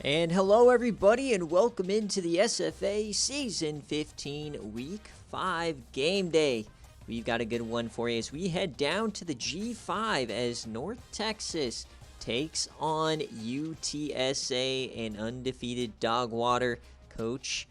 And hello, everybody, and welcome into the SFA Season 15 Week 5 Game Day. We've got a good one for you as we head down to the G5 as North Texas takes on UTSA, an undefeated Dogwater coach.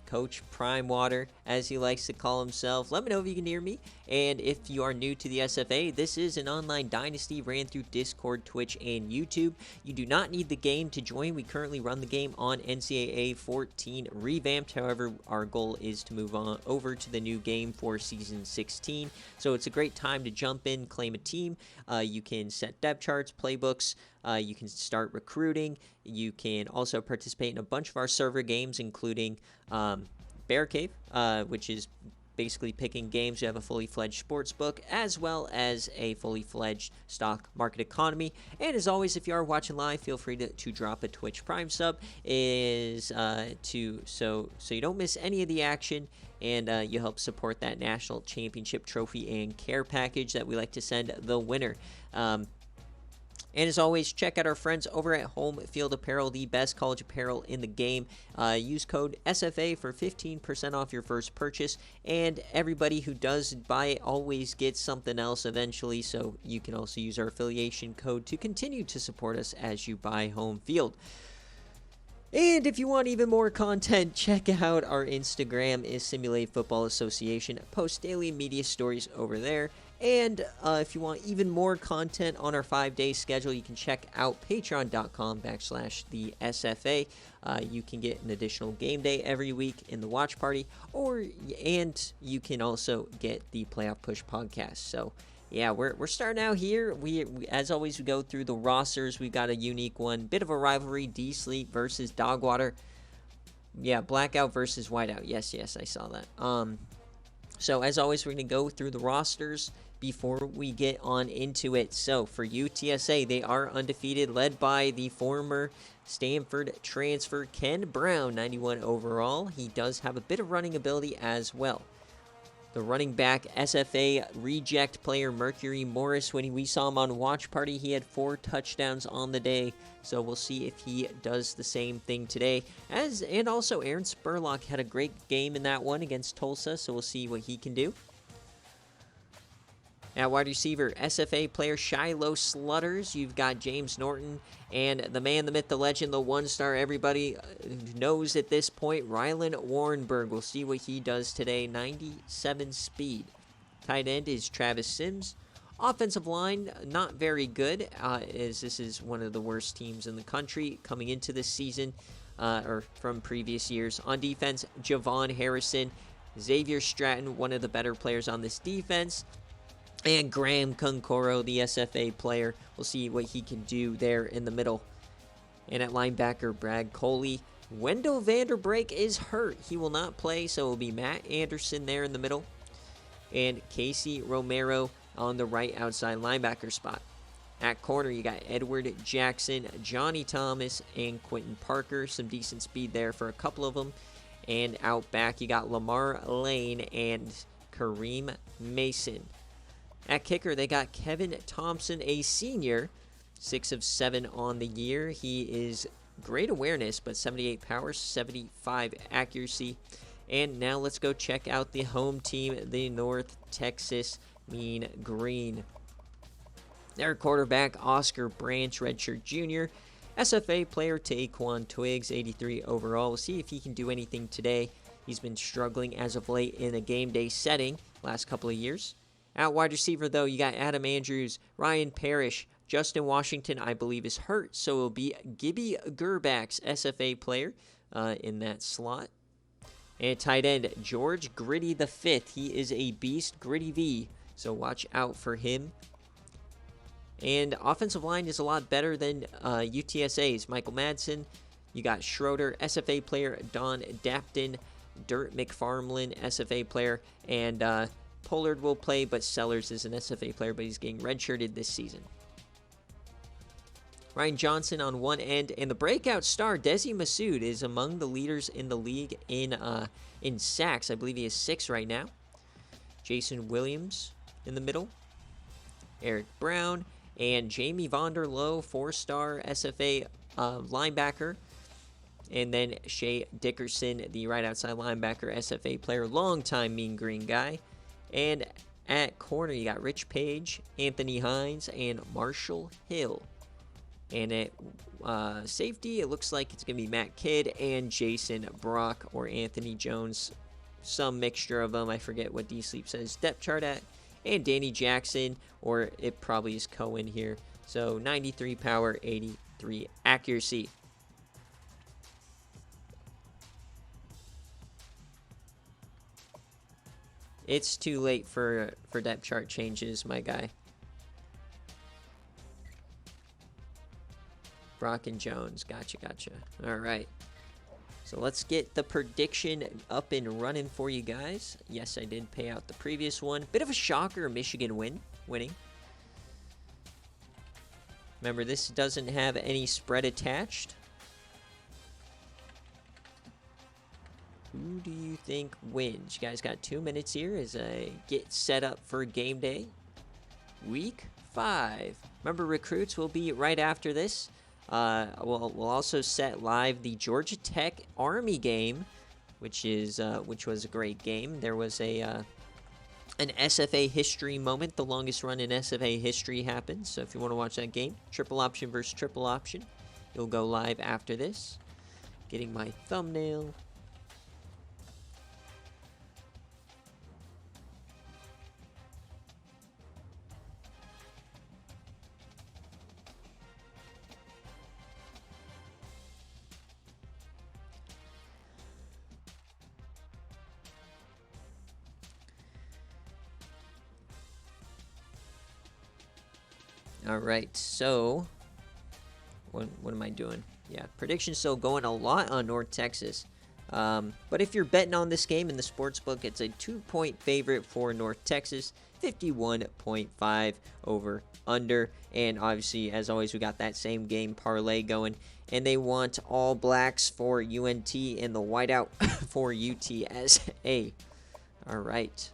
Coach Prime Water, as he likes to call himself. Let me know if you can hear me. And if you are new to the SFA, this is an online dynasty ran through Discord, Twitch, and YouTube. You do not need the game to join. We currently run the game on NCAA 14 revamped. However, our goal is to move on over to the new game for Season 16. So it's a great time to jump in, claim a team. You can set depth charts, playbooks. You can start recruiting. You can also participate in a bunch of our server games, including BearCave, which is basically picking games. You have a fully fledged sportsbook as well as a fully fledged stock market economy. And as always, if you are watching live, feel free to drop a Twitch Prime sub so you don't miss any of the action, and you help support that national championship trophy and care package that we like to send the winner. And as always, check out our friends over at Home Field Apparel, the best college apparel in the game. Use code SFA for 15% off your first purchase. And everybody who does buy it always gets something else eventually. So you can also use our affiliation code to continue to support us as you buy Home Field. And if you want even more content, check out our Instagram is Simulate Football Association. Post daily media stories over there. And if you want even more content on our 5-day schedule, you can check out patreon.com/the SFA. You can get an additional game day every week in the watch party, and you can also get the Playoff Push podcast. So yeah, we're starting out here. We as always, we go through the rosters. We've got a unique one, bit of a rivalry: D-Sleep versus Dogwater. Yeah, Blackout versus Whiteout. Yes, I saw that. So as always, we're going to go through the rosters before we get on into it. So for UTSA, they are undefeated, led by the former Stanford transfer Ken Brown, 91 overall. He does have a bit of running ability as well. The running back SFA reject player Mercury Morris, when we saw him on Watch Party, he had 4 touchdowns on the day. So we'll see if he does the same thing today. And also Aaron Spurlock had a great game in that one against Tulsa, so we'll see what he can do. At wide receiver, SFA player Shiloh Slutters. You've got James Norton and the man, the myth, the legend, the one-star everybody knows at this point, Rylan Warrenberg. We'll see what he does today. 97 speed. Tight end is Travis Sims. Offensive line, not very good, as this is one of the worst teams in the country coming into this season, or from previous years. On defense, Javon Harrison, Xavier Stratton, one of the better players on this defense. And Graham Concoro, the SFA player. We'll see what he can do there in the middle. And at linebacker, Brad Coley. Wendell Vanderbrake is hurt. He will not play, so it will be Matt Anderson there in the middle. And Casey Romero on the right outside linebacker spot. At corner, you got Edward Jackson, Johnny Thomas, and Quentin Parker. Some decent speed there for a couple of them. And out back, you got Lamar Lane and Kareem Mason. At kicker, they got Kevin Thompson, a senior, 6 of 7 on the year. He is great awareness, but 78 power, 75 accuracy. And now let's go check out the home team, the North Texas Mean Green. Their quarterback, Oscar Branch, redshirt junior. SFA player Taquan Twiggs, 83 overall. We'll see if he can do anything today. He's been struggling as of late in a game day setting last couple of years. At wide receiver, though, you got Adam Andrews, Ryan Parrish, Justin Washington, I believe, is hurt, so it'll be Gibby Gerbach's SFA player in that slot. And tight end, George Gritty the Fifth. He is a beast, Gritty V, so watch out for him. And offensive line is a lot better than UTSA's. Michael Madsen, you got Schroeder, SFA player Don Dapton, Dirt McFarmlin, SFA player, and Pollard will play, but Sellers is an SFA player, but he's getting redshirted this season. Ryan Johnson on one end, and the breakout star, Desi Masood, is among the leaders in the league in sacks. I believe he has 6 right now. Jason Williams in the middle. Eric Brown, and Jamie Vonderloh, 4-star SFA linebacker. And then Shea Dickerson, the right outside linebacker, SFA player, longtime Mean Green guy. And at corner, you got Rich Page, Anthony Hines, and Marshall Hill. And at safety, it looks like it's going to be Matt Kidd and Jason Brock or Anthony Jones. Some mixture of them. I forget what D-Sleep says depth chart at. And Danny Jackson, or it probably is Cohen here. So 93 power, 83 accuracy. It's too late for depth chart changes, my guy. Brock and Jones. Gotcha. All right. So let's get the prediction up and running for you guys. Yes, I did pay out the previous one. Bit of a shocker, Michigan winning. Remember, this doesn't have any spread attached. Who do you think wins? You guys got 2 minutes here as I get set up for game day. Week 5. Remember, recruits will be right after this. We'll also set live the Georgia Tech Army game, which was a great game. There was an SFA history moment. The longest run in SFA history happened. So if you want to watch that game, triple option versus triple option, you'll go live after this. Getting my thumbnail. All right, so what am I doing? Yeah, predictions still going a lot on North Texas. But if you're betting on this game in the sportsbook, it's a 2-point favorite for North Texas, 51.5 over under. And obviously, as always, we got that same game parlay going. And they want all blacks for UNT and the whiteout for UTSA. All right.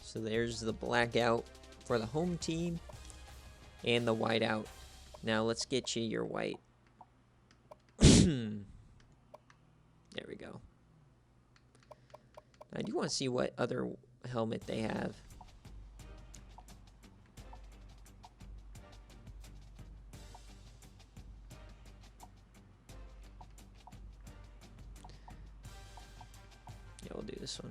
So there's the blackout for the home team and the whiteout. Now let's get you your white. There we go. I do want to see what other helmet they have. Yeah, we'll do this one.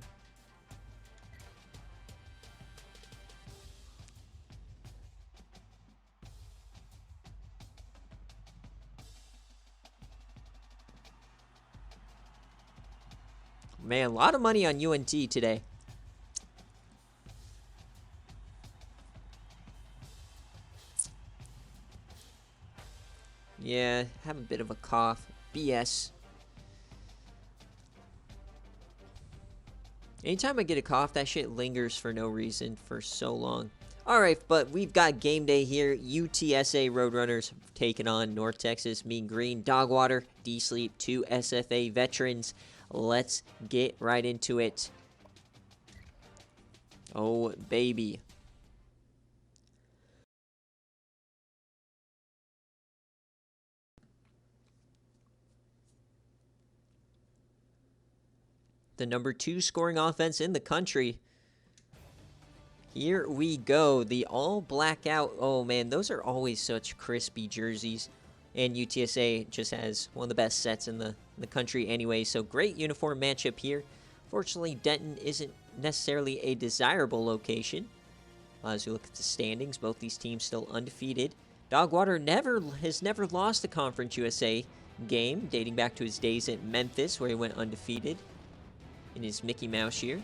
Man, a lot of money on UNT today. Yeah, have a bit of a cough. BS. Anytime I get a cough, that shit lingers for no reason for so long. Alright, but we've got game day here. UTSA Roadrunners taking on North Texas Mean Green. Dogwater, D-Sleep, 2 SFA veterans. Let's get right into it. Oh, baby. The number 2 scoring offense in the country. Here we go. The all blackout. Oh, man, those are always such crispy jerseys. And UTSA just has one of the best sets in the country anyway. So great uniform matchup here. Fortunately, Denton isn't necessarily a desirable location. As we look at the standings, both these teams still undefeated. Dogwater has never lost a Conference USA game, dating back to his days at Memphis, where he went undefeated in his Mickey Mouse year.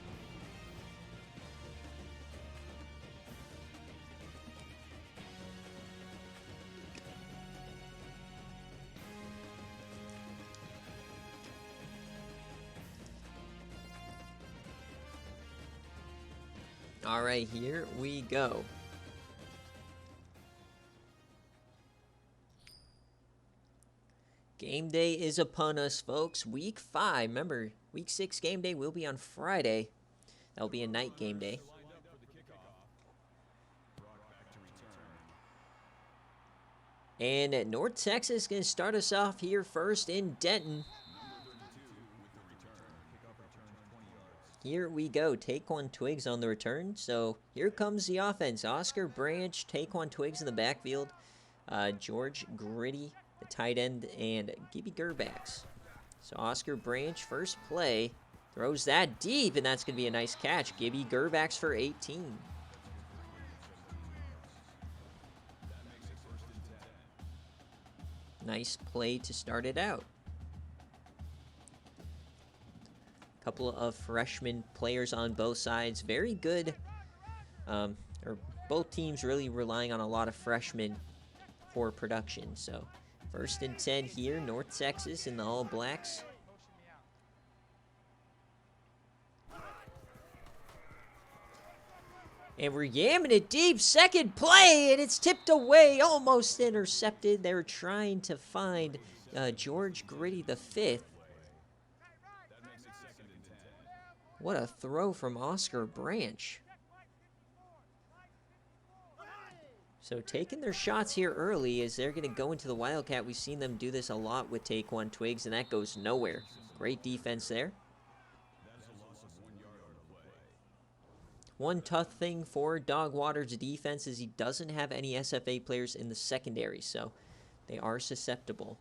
All right, here we go. Game day is upon us, folks. Week 5. Remember, week 6 game day will be on Friday. That'll be a night game day. And North Texas going to start us off here first in Denton. Here we go. Taquan Twiggs on the return. So here comes the offense. Oscar Branch, Taquan Twiggs in the backfield. George Gritty, the tight end, and Gibby Gerbacks. So Oscar Branch, first play, throws that deep, and that's going to be a nice catch. Gibby Gerbacks for 18. Nice play to start it out. Couple of freshman players on both sides. Very good. Or both teams really relying on a lot of freshmen for production. So, first and 10 here, North Texas in the All Blacks. And we're yamming it deep. Second play, and it's tipped away. Almost intercepted. They were trying to find George Gritty the fifth. What a throw from Oscar Branch. So taking their shots here early as they're going to go into the Wildcat. We've seen them do this a lot with Taquan Twiggs, and that goes nowhere. Great defense there. One tough thing for Dogwater's defense is he doesn't have any SFA players in the secondary, so they are susceptible.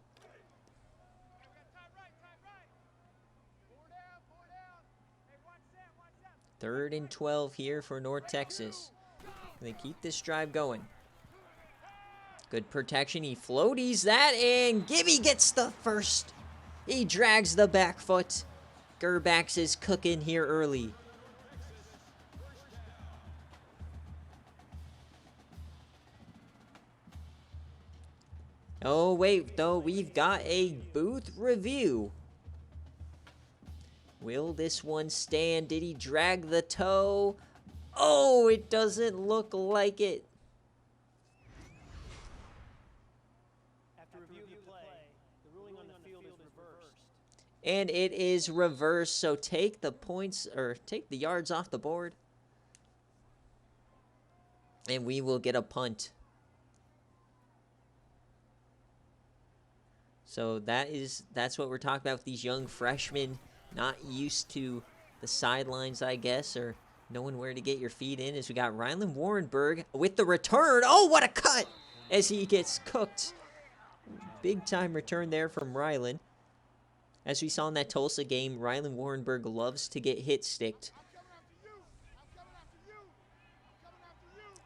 Third and 12 here for North Texas. They keep this drive going. Good protection. He floaties that, and Gibby gets the first. He drags the back foot. Gerbacks is cooking here early. Oh, wait, though, we've got a booth review. Will this one stand? Did he drag the toe? Oh, it doesn't look like it. After reviewing the play, the ruling on the field is reversed. And it is reversed, so take the points, or take the yards off the board. And we will get a punt. So that's what we're talking about with these young freshmen. Not used to the sidelines, I guess, or knowing where to get your feet in. As we got Rylan Warrenberg with the return. Oh, what a cut as he gets cooked. Big time return there from Rylan. As we saw in that Tulsa game, Rylan Warrenberg loves to get hit sticked.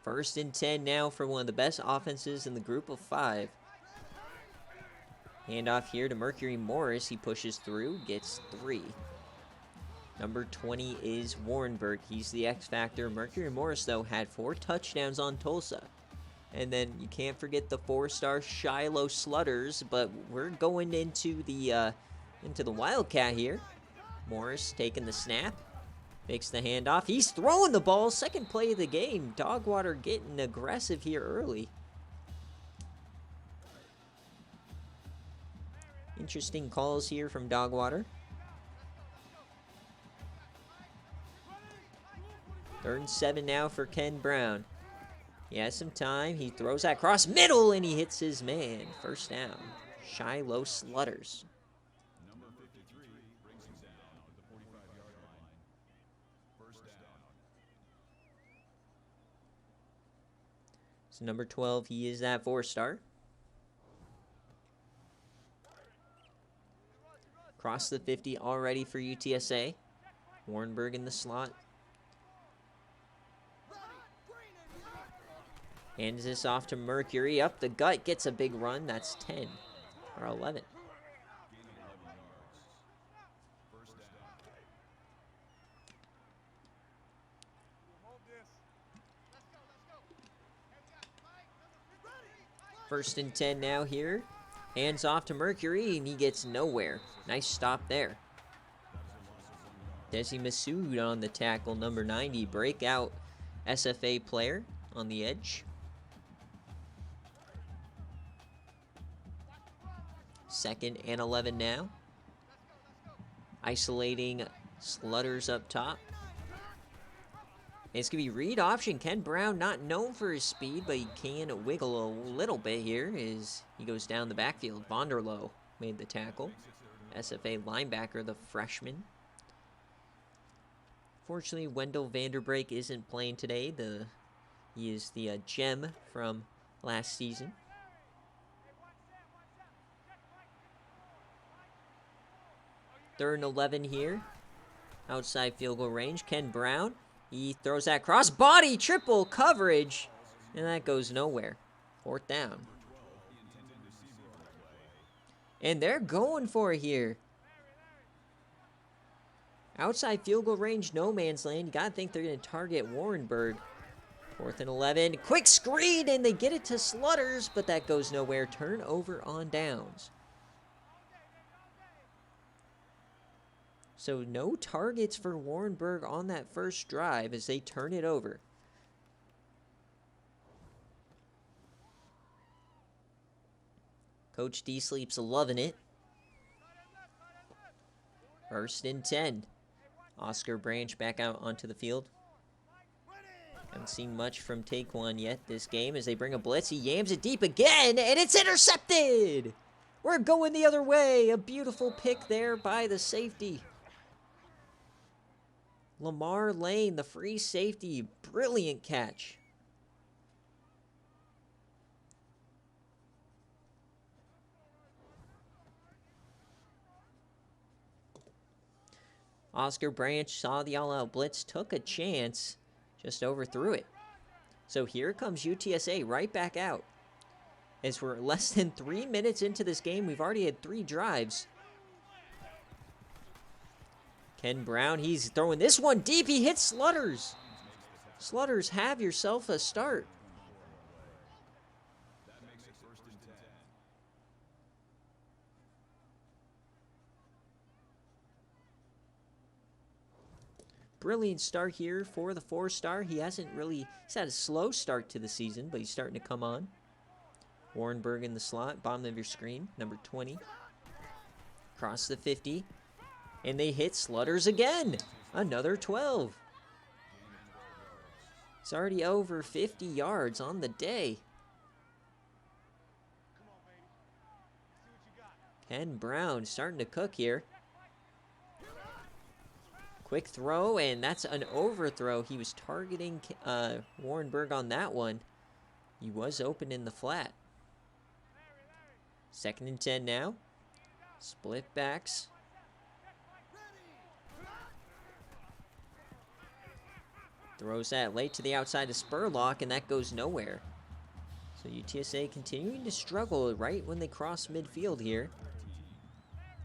First and 10 now for one of the best offenses in the group of five. Handoff here to Mercury Morris. He pushes through, gets 3. Number 20 is Warrenberg. He's the X factor. Mercury Morris, though, had 4 touchdowns on Tulsa. And then you can't forget the 4-star Shiloh Slutters, but we're going into the Wildcat here. Morris taking the snap, makes the handoff. He's throwing the ball. Second play of the game. Dogwater getting aggressive here early. Interesting calls here from Dogwater. Third and 7 now for Ken Brown. He has some time. He throws that cross middle, and he hits his man. First down. Shiloh Slutters. Number 53 brings him down at the 45-yard line. First down. So number 12, he is that 4-star. Cross the 50 already for UTSA. Warrenberg in the slot. Hands this off to Mercury. Up the gut. Gets a big run. That's 10 or 11. First and 10 now here. Hands off to Mercury, and he gets nowhere. Nice stop there. Desi Masood on the tackle, number 90. Breakout SFA player on the edge. Second and 11 now. Isolating Slutters up top. It's going to be read option. Ken Brown, not known for his speed, but he can wiggle a little bit here as he goes down the backfield. Vonderlo made the tackle. SFA linebacker, the freshman. Fortunately, Wendell Vanderbrake isn't playing today. He is the gem from last season. Third and 11 here. Outside field goal range. Ken Brown. He throws that cross body, triple coverage, and that goes nowhere. Fourth down. And they're going for it here. Outside field goal range, no man's land. You got to think they're going to target Warrenburg. Fourth and 11. Quick screen, and they get it to Slutters, but that goes nowhere. Turnover on downs. So no targets for Warrenburg on that first drive as they turn it over. Coach D Sleep's loving it. First and 10. Oscar Branch back out onto the field. Haven't seen much from Taekwon yet this game as they bring a blitz. He yams it deep again, and it's intercepted! We're going the other way. A beautiful pick there by the safety. Lamar Lane, the free safety. Brilliant catch. Oscar Branch saw the all-out blitz, took a chance, just overthrew it. So here comes UTSA right back out. As we're less than 3 minutes into this game, we've already had 3 drives. Ken Brown, he's throwing this one deep. He hits Slutters. Slutters, have yourself a start. That makes it first and 10. Brilliant start here for the 4-star. He's had a slow start to the season, but he's starting to come on. Warrenburg in the slot, bottom of your screen, number 20. Across the 50. And they hit Slutters again. Another 12. It's already over 50 yards on the day. Ken Brown starting to cook here. Quick throw, and that's an overthrow. He was targeting Warrenburg on that one. He was open in the flat. Second and 10 now. Split backs. Throws that late to the outside of Spurlock, and that goes nowhere. So UTSA continuing to struggle right when they cross midfield here.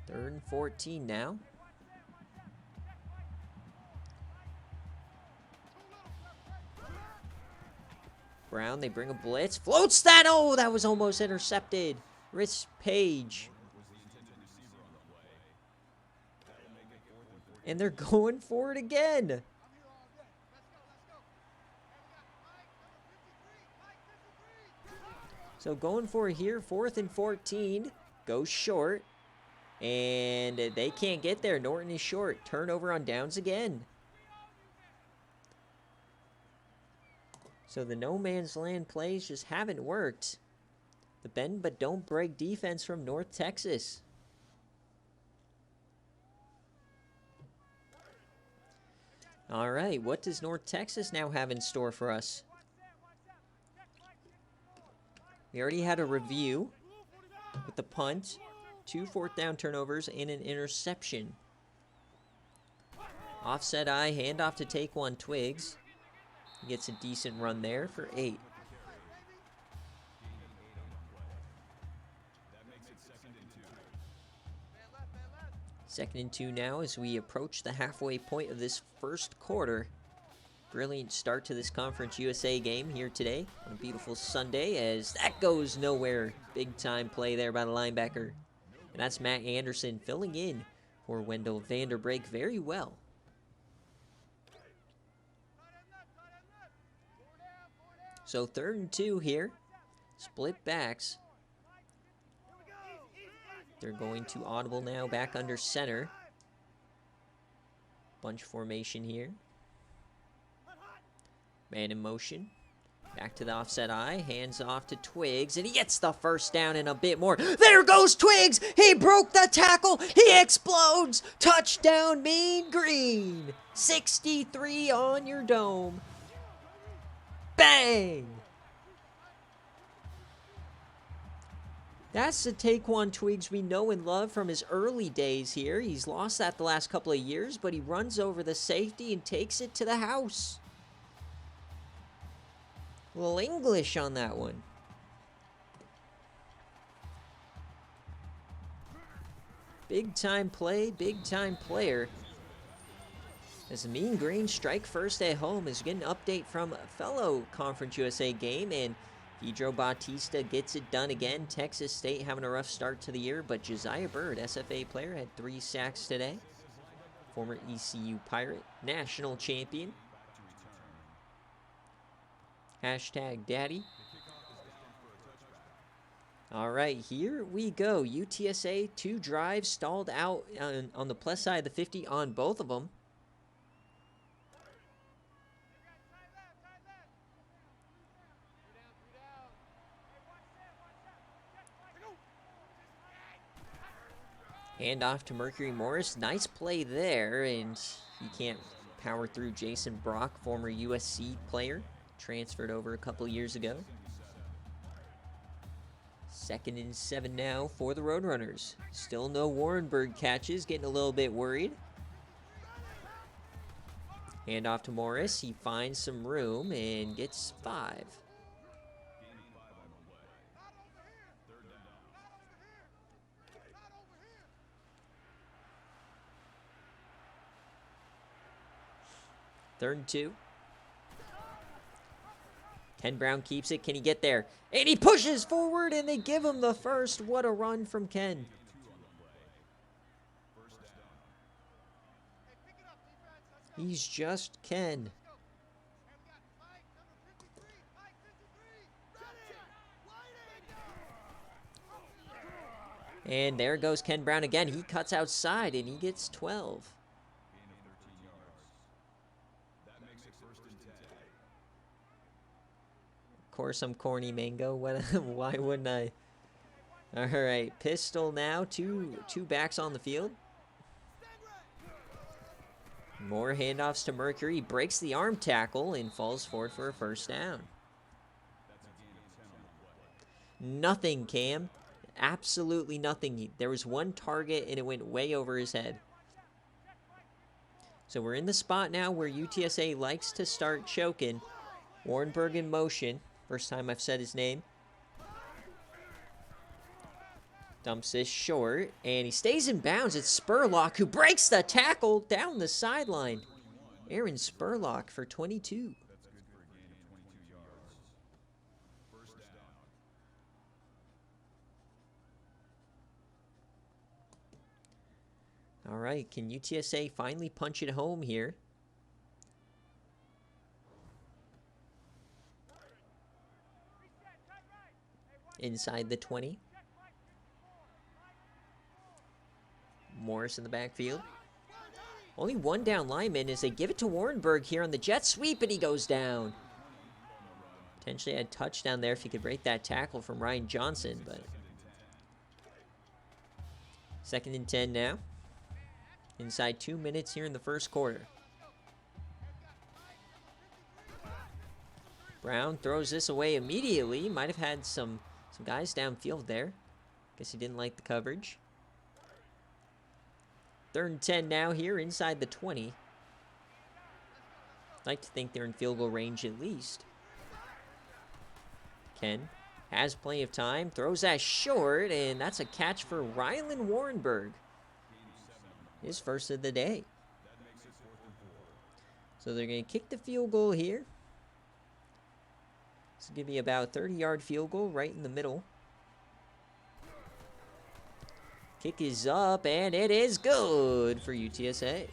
Third and 14 now. Brown, they bring a blitz. Floats that! Oh, that was almost intercepted. Rich Page. And they're going for it again. So going for it here, 4th and 14. Goes short. And they can't get there. Norton is short. Turnover on downs again. So the no man's land plays just haven't worked. The bend but don't break defense from North Texas. All right, what does North Texas now have in store for us? We already had a review with the punt, 2 4th down turnovers, and an interception. Offset eye, handoff to Taekwon Twiggs. He gets a decent run there for 8. Second and 2 now as we approach the halfway point of this first quarter. Brilliant start to this Conference USA game here today on a beautiful Sunday as that goes nowhere. Big time play there by the linebacker. And that's Matt Anderson filling in for Wendell Vanderbrake very well. So 3rd and 2 here. Split backs. They're going to audible now back under center. Bunch formation here. Man in motion. Back to the offset eye. Hands off to Twigs. And he gets the first down and a bit more. There goes Twigs. He broke the tackle. He explodes. Touchdown, Mean Green. 63 on your dome. Bang. That's the Taquan Twigs we know and love from his early days here. He's lost that the last couple of years, but he runs over the safety and takes it to the house. A little English on that one. Big time play, big time player. As the Mean Green strike first at home, is getting an update from a fellow Conference USA game, and Pedro Bautista gets it done again. Texas State having a rough start to the year, but Josiah Bird, SFA player, had 3 sacks today. Former ECU Pirate, national champion. Hashtag daddy. All right, here we go. UTSA, 2 drives stalled out on the plus side of the 50 on both of them. Hand off to Mercury Morris. Nice play there, and he can't power through Jason Brock, former USC player. Transferred over a couple years ago. 2nd and 7 now for the Roadrunners. Still no Warrenberg catches, getting a little bit worried. Hand off to Morris. He finds some room and gets 5. Third and 2. Ken Brown keeps it. Can he get there? And he pushes forward, and they give him the first. What a run from Ken. He's just Ken. And there goes Ken Brown again. He cuts outside, and he gets 12. Of course, I'm corny, Mango. What? Why wouldn't I? All right, pistol now. Two backs on the field. More handoffs to Mercury. He breaks the arm tackle and falls forward for a first down. Nothing, Cam. Absolutely nothing. There was one target, and it went way over his head. So we're in the spot now where UTSA likes to start choking. Warrenberg in motion. First time I've said his name. Dumps this short, and he stays in bounds. It's Spurlock who breaks the tackle down the sideline. Aaron Spurlock for 22. All right, can UTSA finally punch it home here? Inside the 20. Morris in the backfield. Only one down lineman as they give it to Warrenberg here on the jet sweep, and he goes down. Potentially had a touchdown there if he could break that tackle from Ryan Johnson, but 2nd and 10 now. Inside 2 minutes here in the first quarter. Brown throws this away immediately. Might have had some guys downfield there. Guess he didn't like the coverage. 3rd and 10 now here inside the 20. Like to think they're in field goal range at least. Ken has plenty of time. Throws that short, and that's a catch for Rylan Warrenberg. His first of the day. So they're going to kick the field goal here. This is going to be about a 30-yard field goal right in the middle. Kick is up, and it is good for UTSA.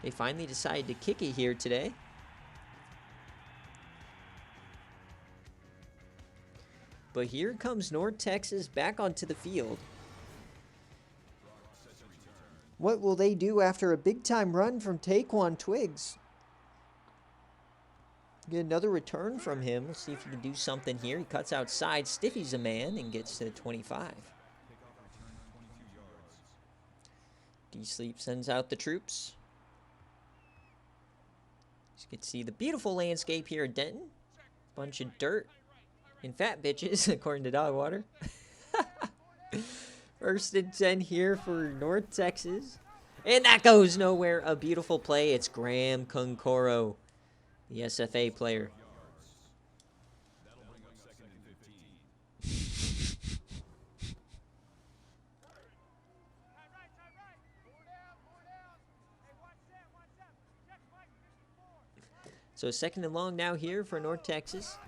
They finally decided to kick it here today. But here comes North Texas back onto the field. What will they do after a big-time run from Taquan Twigs? Get another return from him. We'll see if he can do something here. He cuts outside, stiffies a man, and gets to 25. D-Sleep sends out the troops. You can see the beautiful landscape here at Denton. Bunch of dirt and fat bitches, according to Dogwater. First and 10 here for North Texas. And that goes nowhere. A beautiful play. It's Graham Concoro, the SFA player. So second and long now here for North Texas.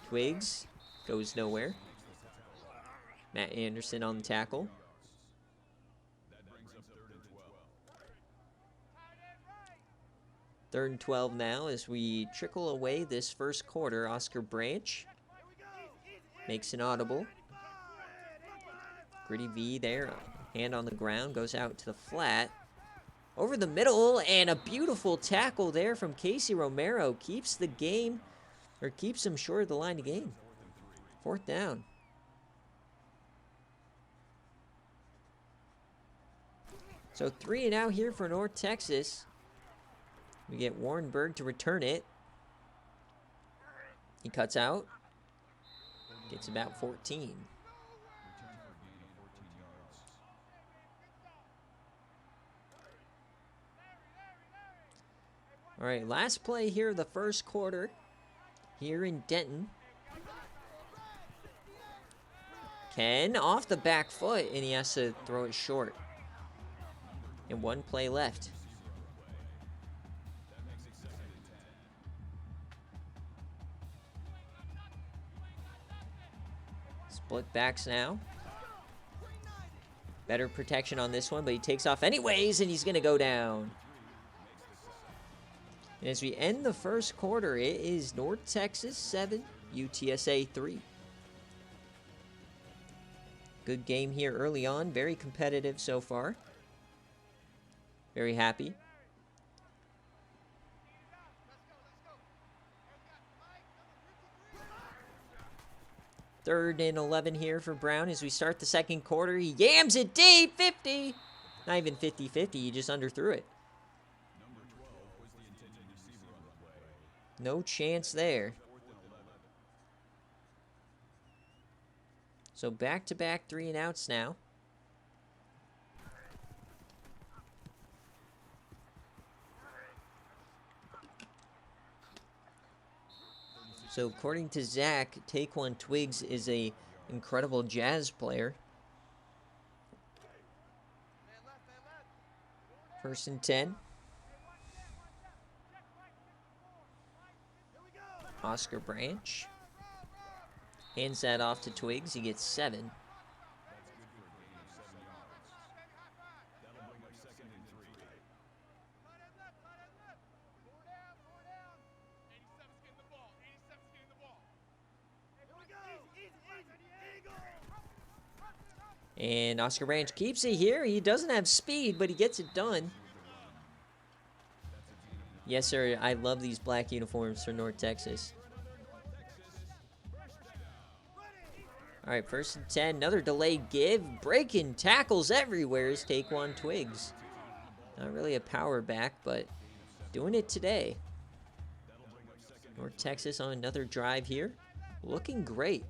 Twigs goes nowhere. Matt Anderson on the tackle. Third and 12 now as we trickle away this first quarter. Oscar Branch makes an audible. Gritty V there, hand on the ground, goes out to the flat. Over the middle, and a beautiful tackle there from Casey Romero. Keeps the game, or keeps him short of the line of game. Fourth down. So 3 and out here for North Texas. We get Warrenberg to return it. He cuts out. Gets about 14. All right, last play here of the first quarter here in Denton. Ken off the back foot, and he has to throw it short. And one play left. Split backs now. Better protection on this one, but he takes off anyways, and he's going to go down. And as we end the first quarter, it is North Texas 7, UTSA 3. Good game here early on. Very competitive so far. Very happy. Third and 11 here for Brown as we start the second quarter. He yams it deep, 50. Not even 50-50, he just underthrew it. No chance there. So back-to-back 3 and outs now. So according to Zach, Taquan Twiggs is a incredible jazz player. First and 10. Oscar Branch hands that off to Twiggs. He gets 7. And Oscar Branch keeps it here. He doesn't have speed, but he gets it done. Yes, sir. I love these black uniforms for North Texas. All right, first and 10. Another delayed give. Breaking tackles everywhere is Taquan Twiggs. Not really a power back, but doing it today. North Texas on another drive here. Looking great.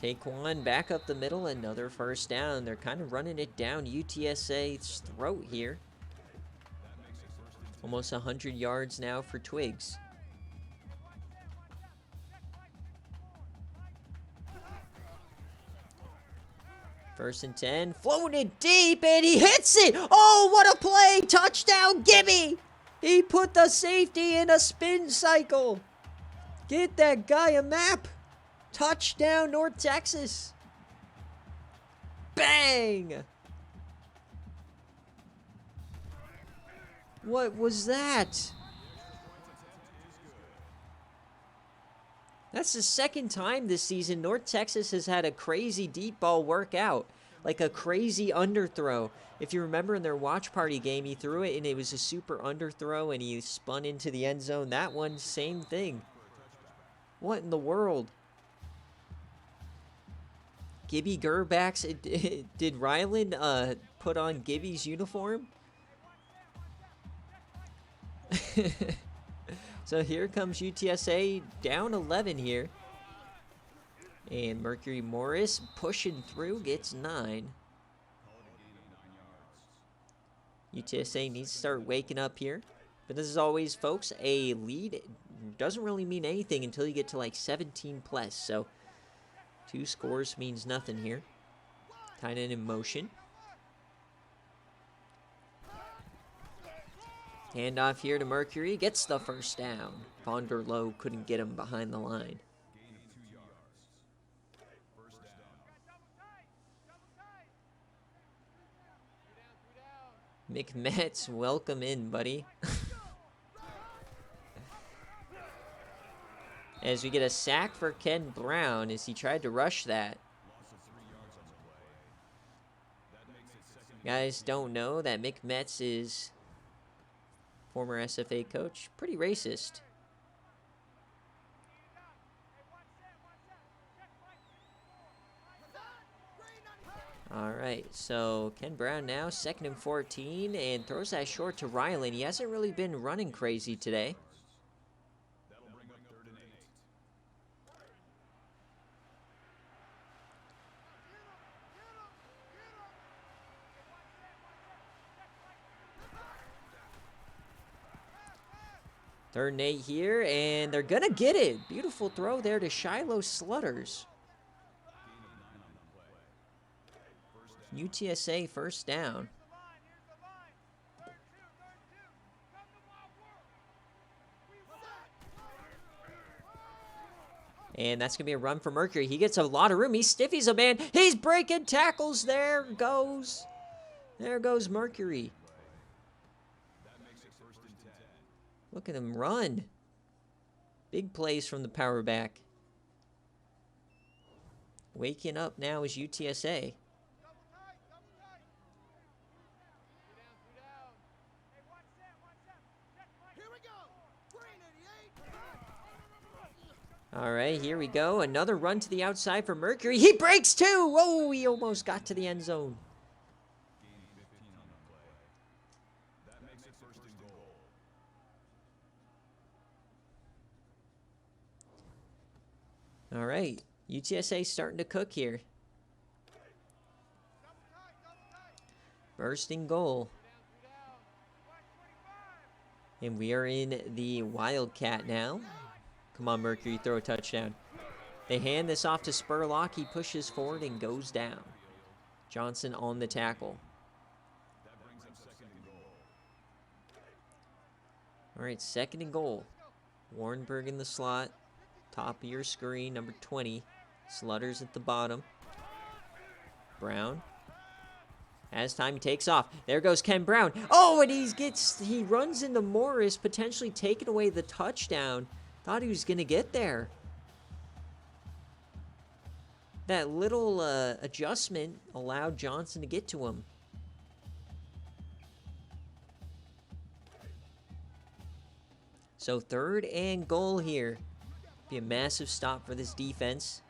Taquan back up the middle, another first down. They're kind of running it down UTSA's throat here. Almost 100 yards now for Twiggs. First and 10, floating it deep, and he hits it! Oh, what a play! Touchdown, gimme! He put the safety in a spin cycle. Get that guy a map. Touchdown, North Texas. Bang! What was that? That's the second time this season North Texas has had a crazy deep ball workout. Like a crazy underthrow. If you remember in their watch party game, he threw it and it was a super underthrow and he spun into the end zone. That one, same thing. What in the world? Gibby Gerbacks. Did Ryland put on Gibby's uniform? So here comes UTSA down 11 here. And Mercury Morris pushing through, gets 9. UTSA needs to start waking up here. But as always, folks, a lead doesn't really mean anything until you get to like 17 plus. So 2 scores means nothing here. Tight end in motion. Handoff here to Mercury. Gets the first down. Von der Loh couldn't get him behind the line. McMetz, welcome in, buddy. As we get a sack for Ken Brown as he tried to rush that. Guys don't know that McMetz is former SFA coach. Pretty racist. All right, so Ken Brown now 2nd and 14 and throws that short to Ryland. He hasn't really been running crazy today. Third and 8 here, and they're going to get it. Beautiful throw there to Shiloh Slutters. UTSA first down. And that's going to be a run for Mercury. He gets a lot of room. He stiffies a man. He's breaking tackles. There goes Mercury. Look at him run. Big plays from the power back. Waking up now is UTSA. All right, here we go. Another run to the outside for Mercury. He breaks too. Whoa, he almost got to the end zone. All right, UTSA starting to cook here. Bursting goal. And we are in the Wildcat now. Come on, Mercury, throw a touchdown. They hand this off to Spurlock. He pushes forward and goes down. Johnson on the tackle. All right, 2nd and goal. Warrenberg in the slot. Top of your screen, number 20. Slutters at the bottom. Brown. As time takes off. There goes Ken Brown. Oh, and he runs into Morris, potentially taking away the touchdown. Thought he was going to get there. That little adjustment allowed Johnson to get to him. So 3rd and goal here. Be a massive stop for this defense.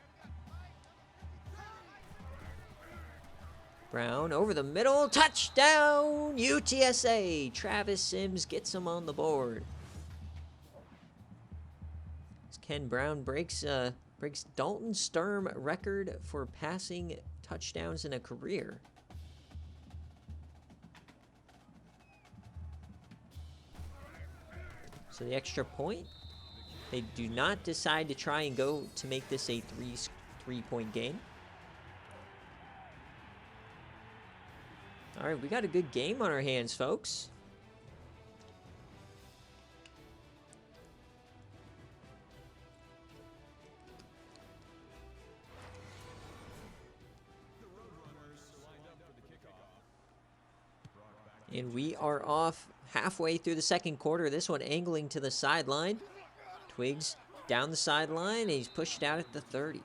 Brown over the middle. Touchdown, UTSA. Travis Sims gets him on the board. Ken Brown breaks Dalton Sturm record for passing touchdowns in a career. So the extra point. They do not decide to try and go to make this a three-point game. All right, we got a good game on our hands, folks. And we are off halfway through the 2nd quarter. This one angling to the sideline. Twigs down the sideline, and he's pushed out at the 30.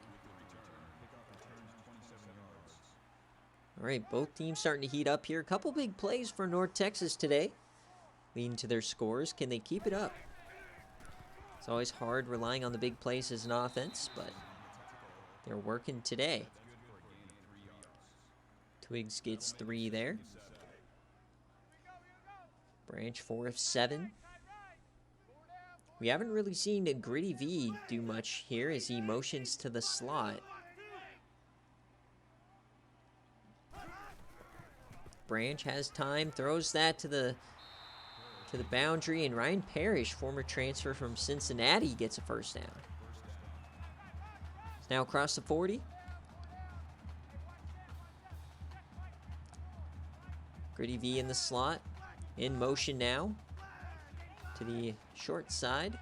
All right, both teams starting to heat up here. A couple big plays for North Texas today, leading to their scores. Can they keep it up? It's always hard relying on the big plays as an offense, but they're working today. Twigs gets 3 there. Branch 4 of 7. We haven't really seen Gritty V do much here as he motions to the slot. Branch has time, throws that to the boundary, and Ryan Parrish, former transfer from Cincinnati, gets a first down. It's now across the 40. Gritty V in the slot, in motion now to the short side.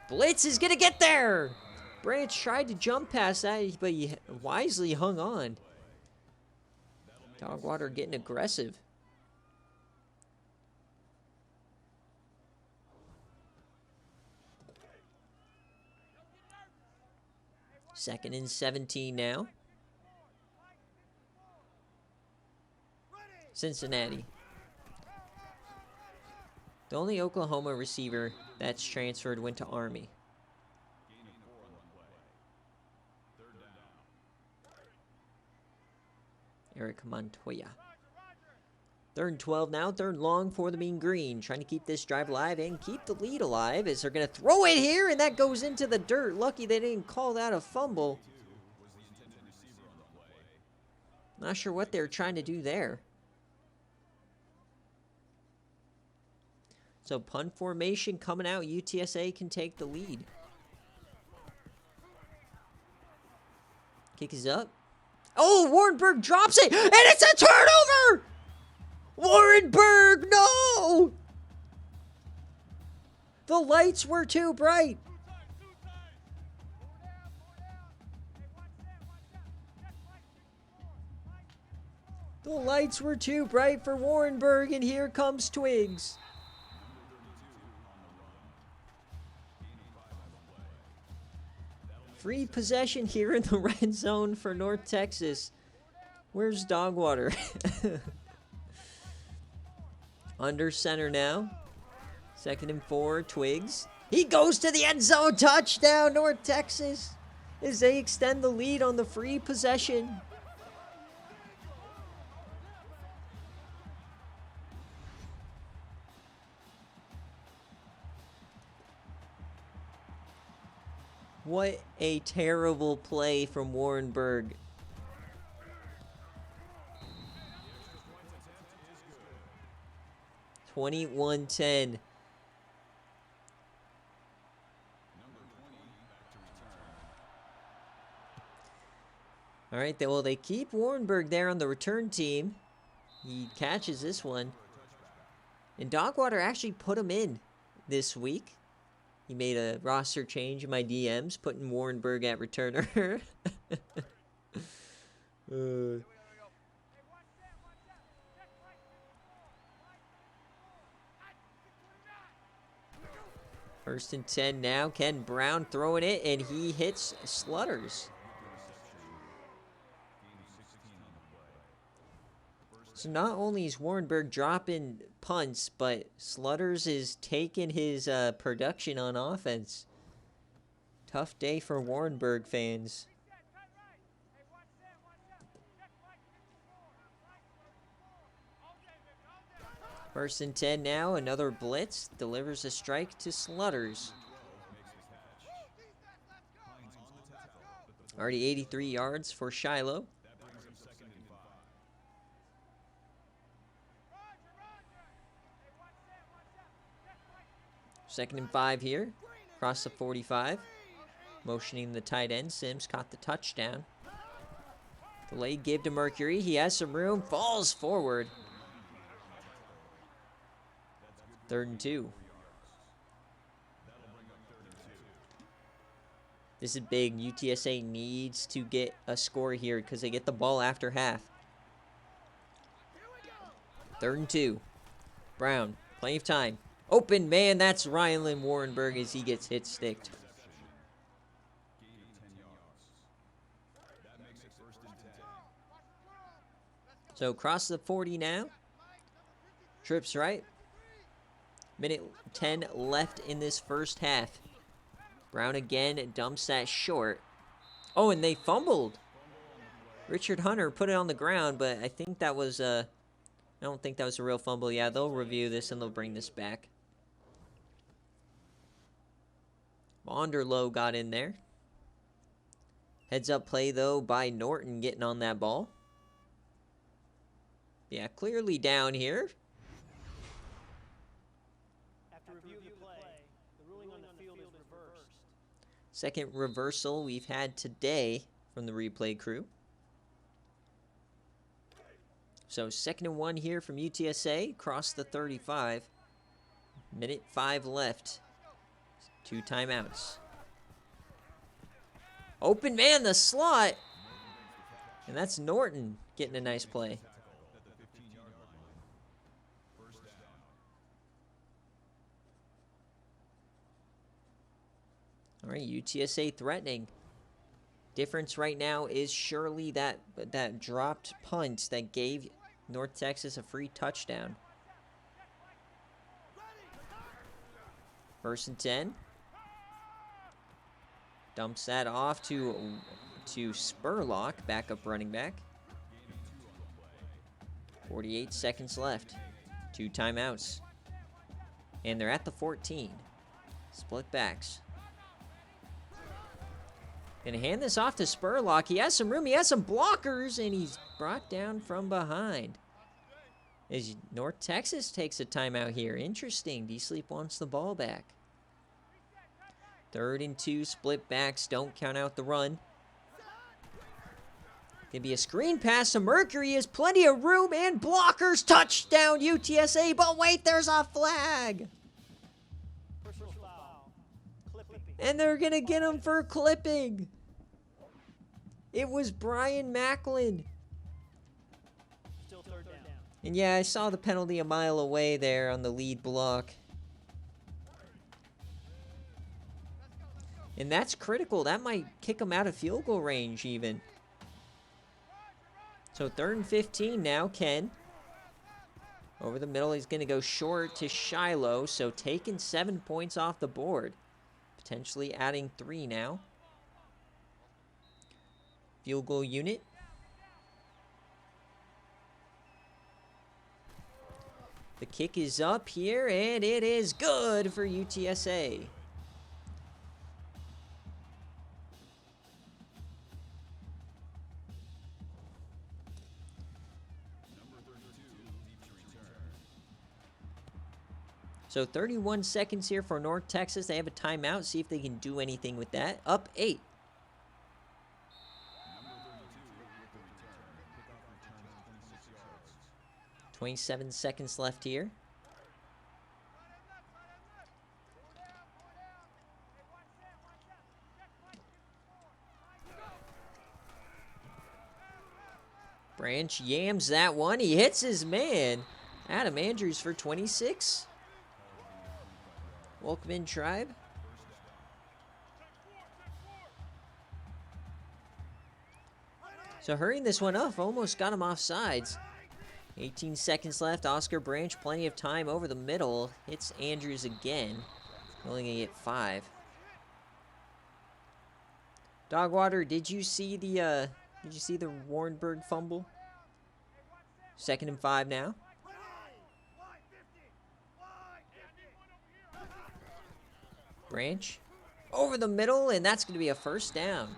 Blitz is gonna get there. Branch tried to jump past that, but he wisely hung on. Dogwater getting aggressive. Second and 17 now. Cincinnati. The only Oklahoma receiver that's transferred went to Army. Eric Montoya. 3rd and 12 now. 3rd and long for the Mean Green. Trying to keep this drive alive and keep the lead alive as they're going to throw it here, and that goes into the dirt. Lucky they didn't call that a fumble. Not sure what they're trying to do there. So punt formation coming out. UTSA can take the lead. Kick is up. Oh, Warrenberg drops it, and it's a turnover! Warrenberg, no! The lights were too bright. The lights were too bright for Warrenberg, and here comes Twigs. Free possession here in the red zone for North Texas. Where's Dogwater? Under center now. 2nd and 4, Twigs. He goes to the end zone. Touchdown, North Texas, as they extend the lead on the free possession. What a terrible play from Warrenberg. $21-10. All right, well, they keep Warrenberg there on the return team. He catches this one. And Dogwater actually put him in this week. He made a roster change in my DMs, putting Warrenberg at returner. First and 10 now. Ken Brown throwing it, and he hits Slutters. So not only is Warrenberg dropping punts, but Slutters is taking his production on offense. Tough day for Warrenberg fans. First and 10 now. Another blitz. Delivers a strike to Slutters. Already 83 yards for Shiloh. Second and 5 here. Across the 45. Motioning the tight end. Sims caught the touchdown. Delayed give to Mercury. He has some room. Falls forward. 3rd and 2. This is big. UTSA needs to get a score here because they get the ball after half. 3rd and 2. Brown. Plenty of time. Open man, that's Rylan Warrenberg as he gets hit sticked. Gain of 10 yards. That makes it 1st and 10. So across the 40 now. Trips right. Minute 10 left in this first half. Brown again dumps that short. Oh, and they fumbled. Richard Hunter put it on the ground, but I think that was I don't think that was a real fumble. Yeah, they'll review this and they'll bring this back. Vonderloh got in there. Heads up play, though, by Norton getting on that ball. Yeah, clearly down here. After review of the play, the ruling on the field is reversed. Second reversal we've had today from the replay crew. So 2nd and 1 here from UTSA, across the 35. Minute 5 left. 2 timeouts. Open man, the slot. And that's Norton getting a nice play. At the 15-yard line. 1st down. All right, UTSA threatening. Difference right now is surely that dropped punt that gave North Texas a free touchdown. 1st and 10. Dumps that off to Spurlock, backup running back. 48 seconds left. 2 timeouts. And they're at the 14. Split backs. Gonna hand this off to Spurlock. He has some room. He has some blockers, and he's brought down from behind. As North Texas takes a timeout here. Interesting. D-Sleep wants the ball back. 3rd and 2, split backs. Don't count out the run. Gonna be a screen pass to Mercury. Has plenty of room and blockers. Touchdown UTSA. But wait, there's a flag. Personal foul. Clipping. And they're gonna get him for clipping. It was Brian Macklin. Still 3rd down. And yeah, I saw the penalty a mile away there on the lead block. And that's critical. That might kick him out of field goal range even. So 3rd and 15 now, Ken. Over the middle, he's going to go short to Shiloh. So taking 7 points off the board. Potentially adding 3 now. Field goal unit. The kick is up here, and it is good for UTSA. Number 32 deep to return. So 31 seconds here for North Texas. They have a timeout. See if they can do anything with that. Up 8. Number 32 with the return. Kickoff return of 26 yards. 27 seconds left here. Branch yams that one. He hits his man. Adam Andrews for 26. Welcome in, Tribe. So hurrying this one up, almost got him off sides. 18 seconds left. Oscar Branch, plenty of time over the middle. Hits Andrews again. Only gonna get 5. Dogwater, did you see the Warrenberg fumble? 2nd and 5 now. Branch over the middle, and that's going to be a 1st down.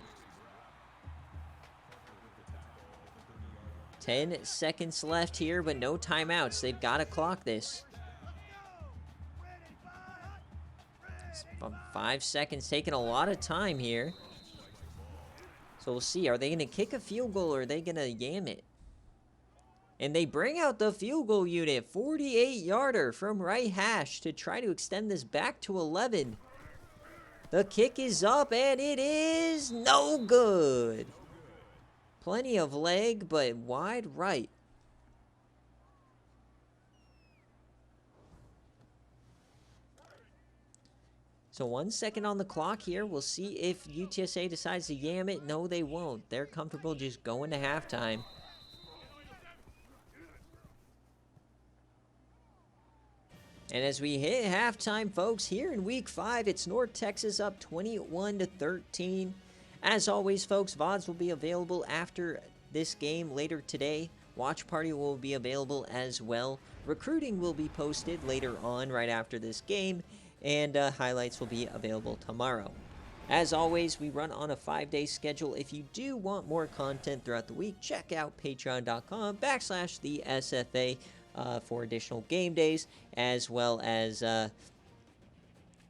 10 seconds left here, but no timeouts. They've got to clock this. 5 seconds, taking a lot of time here. So we'll see. Are they going to kick a field goal, or are they going to yam it? And they bring out the field goal unit. 48-yarder from right hash to try to extend this back to 11. The kick is up, and it is no good. Plenty of leg, but wide right. So 1 second on the clock here. We'll see if UTSA decides to yam it. No, they won't. They're comfortable just going to halftime. And as we hit halftime, folks, here in Week 5, it's North Texas up 21-13. As always, folks, VODs will be available after this game later today. Watch Party will be available as well. Recruiting will be posted later on right after this game. And highlights will be available tomorrow. As always, we run on a 5-day schedule. If you do want more content throughout the week, check out patreon.com/the SFA for additional game days, as well as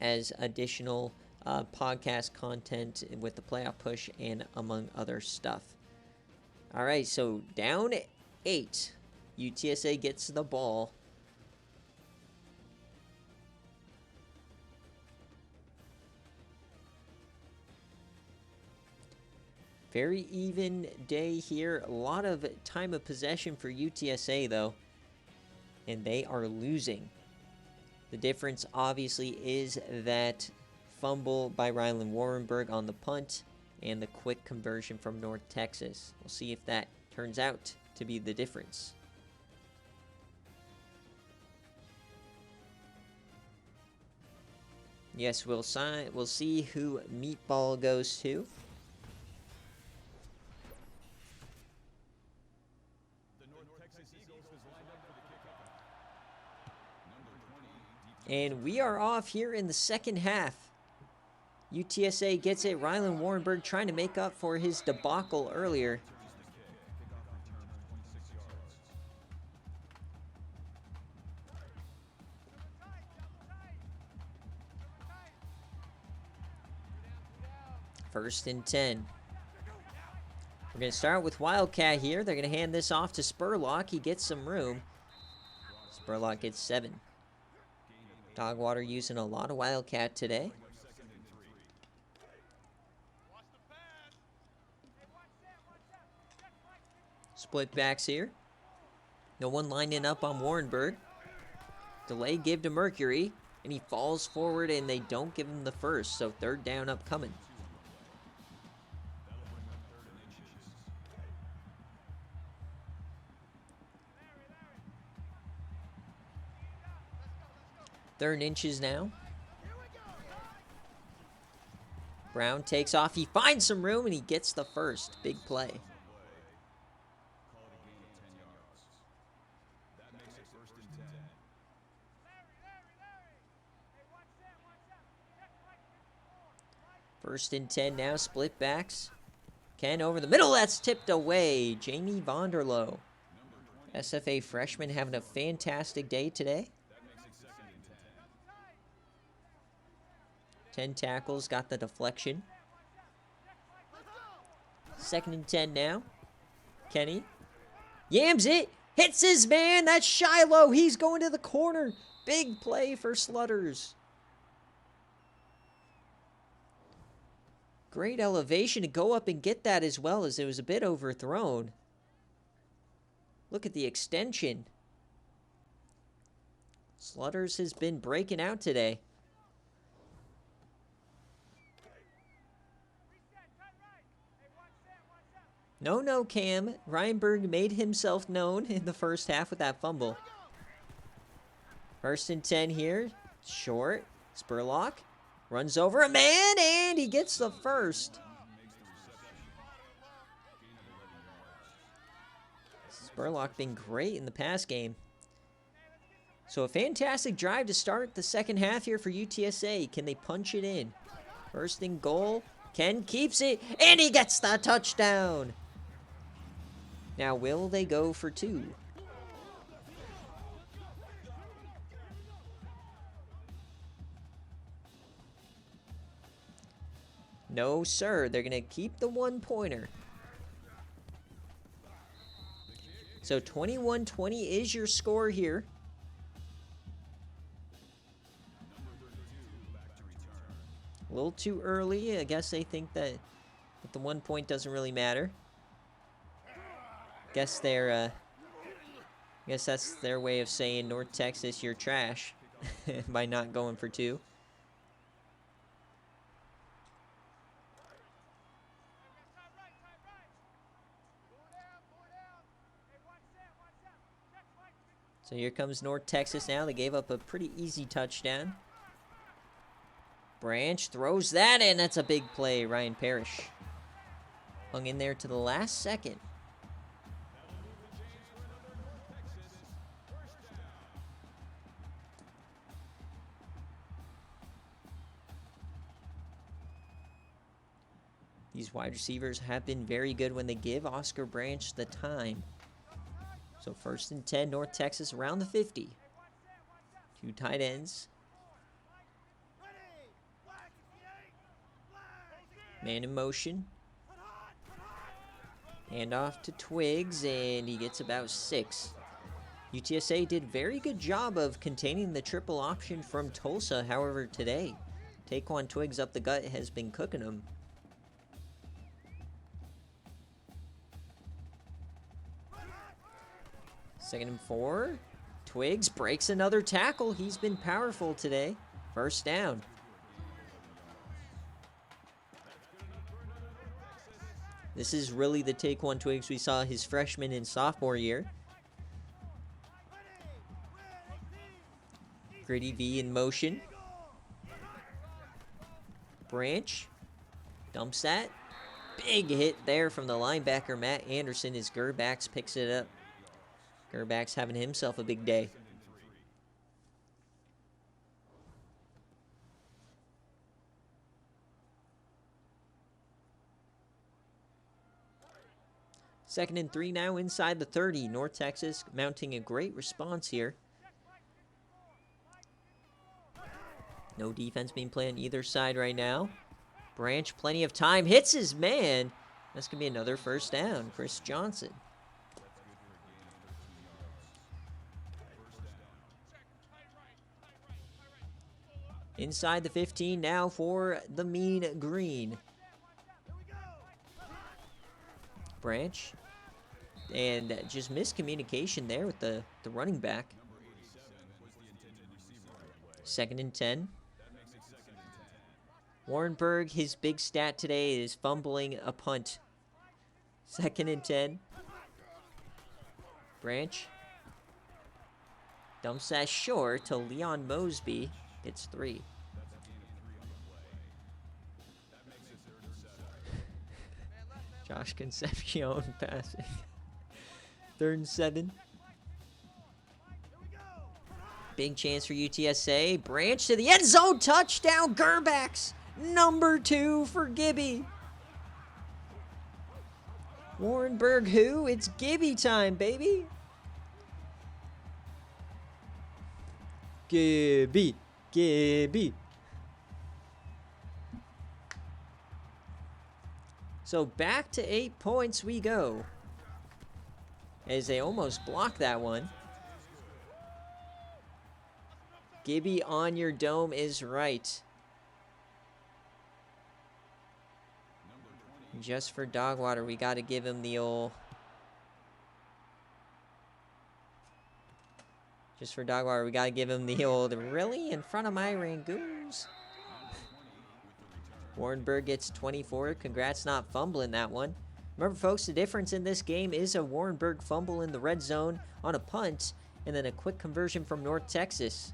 additional podcast content with the playoff push and among other stuff. All right, so down 8. UTSA gets the ball. Very even day here. A lot of time of possession for UTSA, though. And they are losing. The difference, obviously, is that fumble by Rylan Warrenberg on the punt and the quick conversion from North Texas. We'll see if that turns out to be the difference. Yes, we'll see who Meatball goes to. And we are off here in the second half. UTSA gets it. Rylan Warrenberg trying to make up for his debacle earlier. First and 10. We're going to start with Wildcat here. They're going to hand this off to Spurlock. He gets some room. Spurlock gets 7. Dogwater using a lot of Wildcat today. Split backs here. No one lining up on Warrenberg. Delay give to Mercury. And he falls forward and they don't give him the first. So third down upcoming. Third inches now. Brown takes off. He finds some room and he gets the first. Big play. First and 10 now. Split backs. Ken over the middle. That's tipped away. Jamie Vonderlo. SFA freshman having a fantastic day today. 10 tackles, got the deflection. Second and 10 now. Kenny yams it, hits his man. That's Shiloh. He's going to the corner. Big play for Slutters. Great elevation to go up and get that as well, as it was a bit overthrown. Look at the extension. Slutters has been breaking out today. No, Cam. Ryanberg made himself known in the first half with that fumble. First and 10 here. Short. Spurlock runs over a man, and he gets the first. Spurlock been great in the pass game. So a fantastic drive to start the second half here for UTSA. Can they punch it in? First and goal. Ken keeps it, and he gets the touchdown. Now, will they go for 2? No, sir. They're going to keep the 1-pointer. So 21-20 is your score here. A little too early. I guess they think that the 1 point doesn't really matter. Guess that's their way of saying North Texas, you're trash by not going for 2. So here comes North Texas now. They gave up a pretty easy touchdown. Branch throws that in. That's a big play. Ryan Parrish hung in there to the last second. These wide receivers have been very good when they give Oscar Branch the time. So 1st and 10, North Texas around the 50. 2 tight ends. Man in motion. Hand off to Twiggs, and he gets about 6. UTSA did a very good job of containing the triple option from Tulsa. However, today, Taquan Twiggs up the gut has been cooking them. Second and 4. Twiggs breaks another tackle. He's been powerful today. 1st down. This is really the Taquan Twiggs we saw his freshman and sophomore year. Gritty V in motion. Branch dumps that. Big hit there from the linebacker, Matt Anderson, as Gerbacks picks it up. Gerbacks having himself a big day. Second and 3 now inside the 30. North Texas mounting a great response here. No defense being played on either side right now. Branch, plenty of time. Hits his man. That's going to be another 1st down. Chris Johnson. Inside the 15 now for the Mean Green. Branch. And just miscommunication there with the running back. 2nd and 10. Warrenberg, his big stat today is fumbling a punt. 2nd and 10. Branch. Dumps that short to Leon Mosby. It's 3. Josh Concepcion passing. 3rd and 7. Big chance for UTSA. Branch to the end zone. Touchdown, Gerbacks. Number 2 for Gibby. Warrenberg who? It's Gibby time, baby. Gibby. Gibby. So back to 8 points we go. As they almost block that one. Gibby on your dome is right. Just for Dogwater, we got to give him the old... Just for Dogwater, we got to give him the old... Really? In front of my Rangoons? Warrenberg gets 24. Congrats not fumbling that one. Remember, folks, the difference in this game is a Warrenberg fumble in the red zone on a punt, and then a quick conversion from North Texas.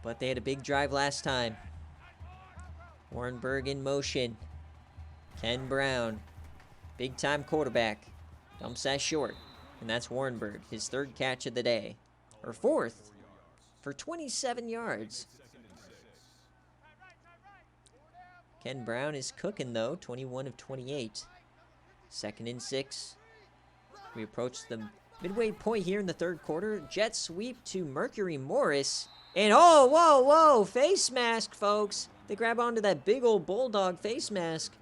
But they had a big drive last time. Warrenberg in motion. Ken Brown. Big time quarterback. Dumps that short. And that's Warrenberg. His 3rd catch of the day. Or 4th. For 27 yards. Ken Brown is cooking though. 21 of 28. 2nd and 6. We approach the midway point here in the 3rd quarter. Jet sweep to Mercury Morris. And oh, whoa, whoa. Face mask, folks. They grab onto that big old Bulldog face mask.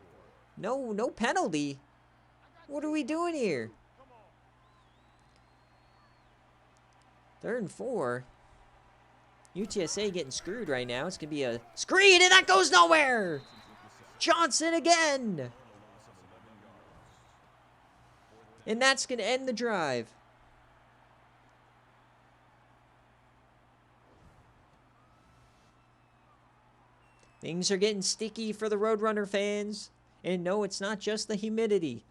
No penalty. What are we doing here? 3rd and 4. UTSA getting screwed right now. It's going to be a screen, and that goes nowhere. Johnson again. And that's going to end the drive. Things are getting sticky for the Roadrunner fans. And no, it's not just the humidity.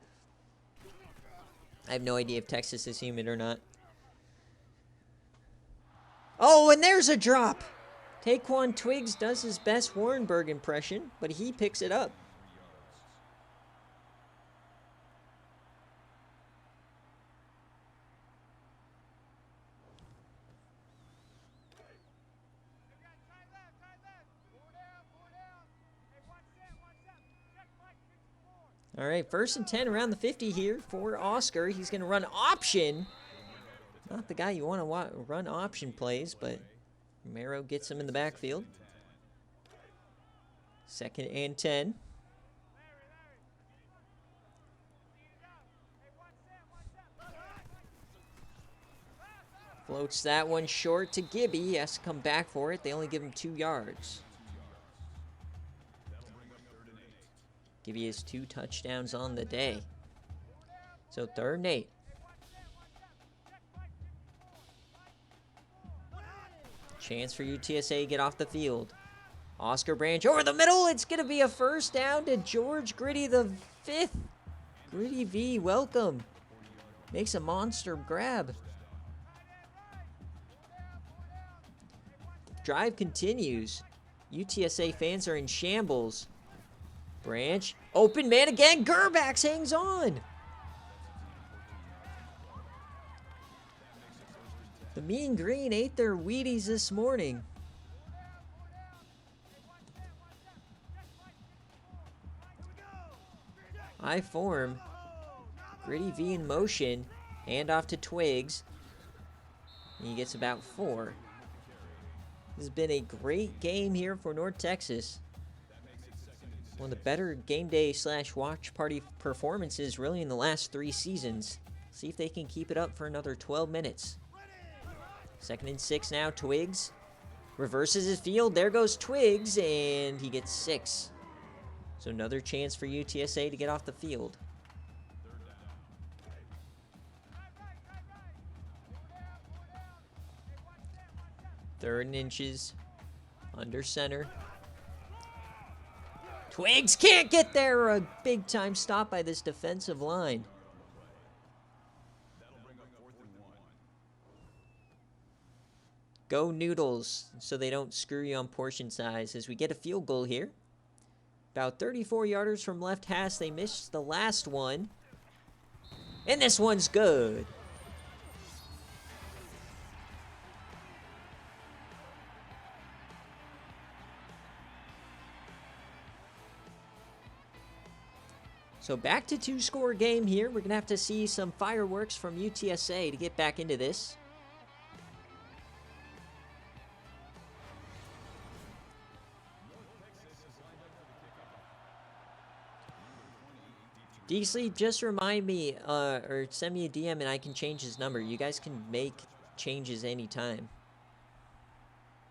I have no idea if Texas is humid or not. Oh, and there's a drop. Taquan Twiggs does his best Warrenberg impression, but he picks it up. All right, 1st and 10 around the 50 here for Oscar. He's going to run option. Not the guy you want to run option plays, but Romero gets him in the backfield. 2nd and 10. Floats that one short to Gibby. He has to come back for it. They only give him 2 yards. Gibby has 2 touchdowns on the day. So 3rd and 8. Chance for UTSA to get off the field. Oscar Branch over the middle. It's going to be a 1st down to George Gritty the 5th. Gritty V, welcome. Makes a monster grab. Drive continues. UTSA fans are in shambles. Branch, open man again. Gerbax hangs on. The Mean Green ate their Wheaties this morning. High form. Gritty V in motion. Hand off to Twiggs. He gets about 4. This has been a great game here for North Texas. One of the better game day / watch party performances really in the last 3 seasons. See if they can keep it up for another 12 minutes. 2nd and 6 now. Twiggs reverses his field. There goes Twiggs, and he gets 6. So another chance for UTSA to get off the field. Third and inches. Under center. Twiggs can't get there. A big-time stop by this defensive line. Go Noodles, so they don't screw you on portion size as we get a field goal here. About 34 yarders from left hash. They missed the last one. And this one's good. So back to 2-score game here. We're going to have to see some fireworks from UTSA to get back into this. D-Sleep, just remind me, or send me a DM and I can change his number. You guys can make changes anytime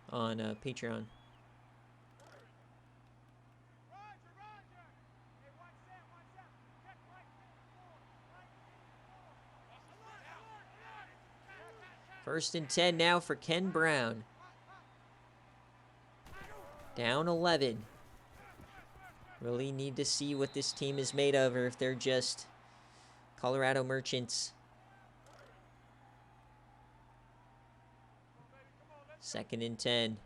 on Patreon. First and 10 now for Ken Brown. Down 11. Really need to see what this team is made of, or if they're just Colorado Merchants. 2nd and 10.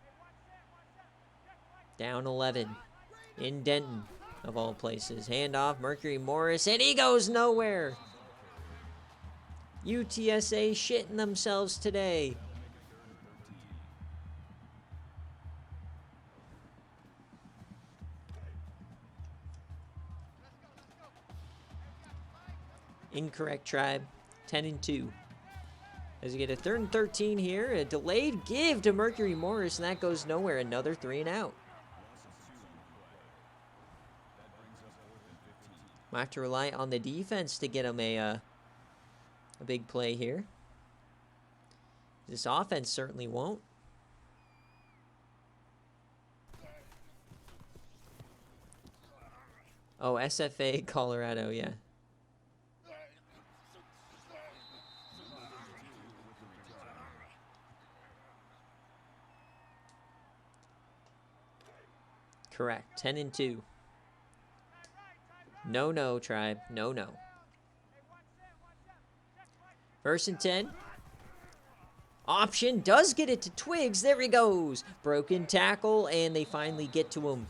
Down 11. In Denton, of all places. Handoff, Mercury Morris, and he goes nowhere. UTSA shitting themselves today. Incorrect, Tribe. 10 and 2. As we get a 3rd and 13 here, a delayed give to Mercury Morris, and that goes nowhere. Another 3 and out. Might have to rely on the defense to get him a big play here. This offense certainly won't. Oh, SFA Colorado, yeah. Correct. 10 and 2. No, Tribe. No. First and 10. Option does get it to Twigs. There he goes. Broken tackle, and they finally get to him.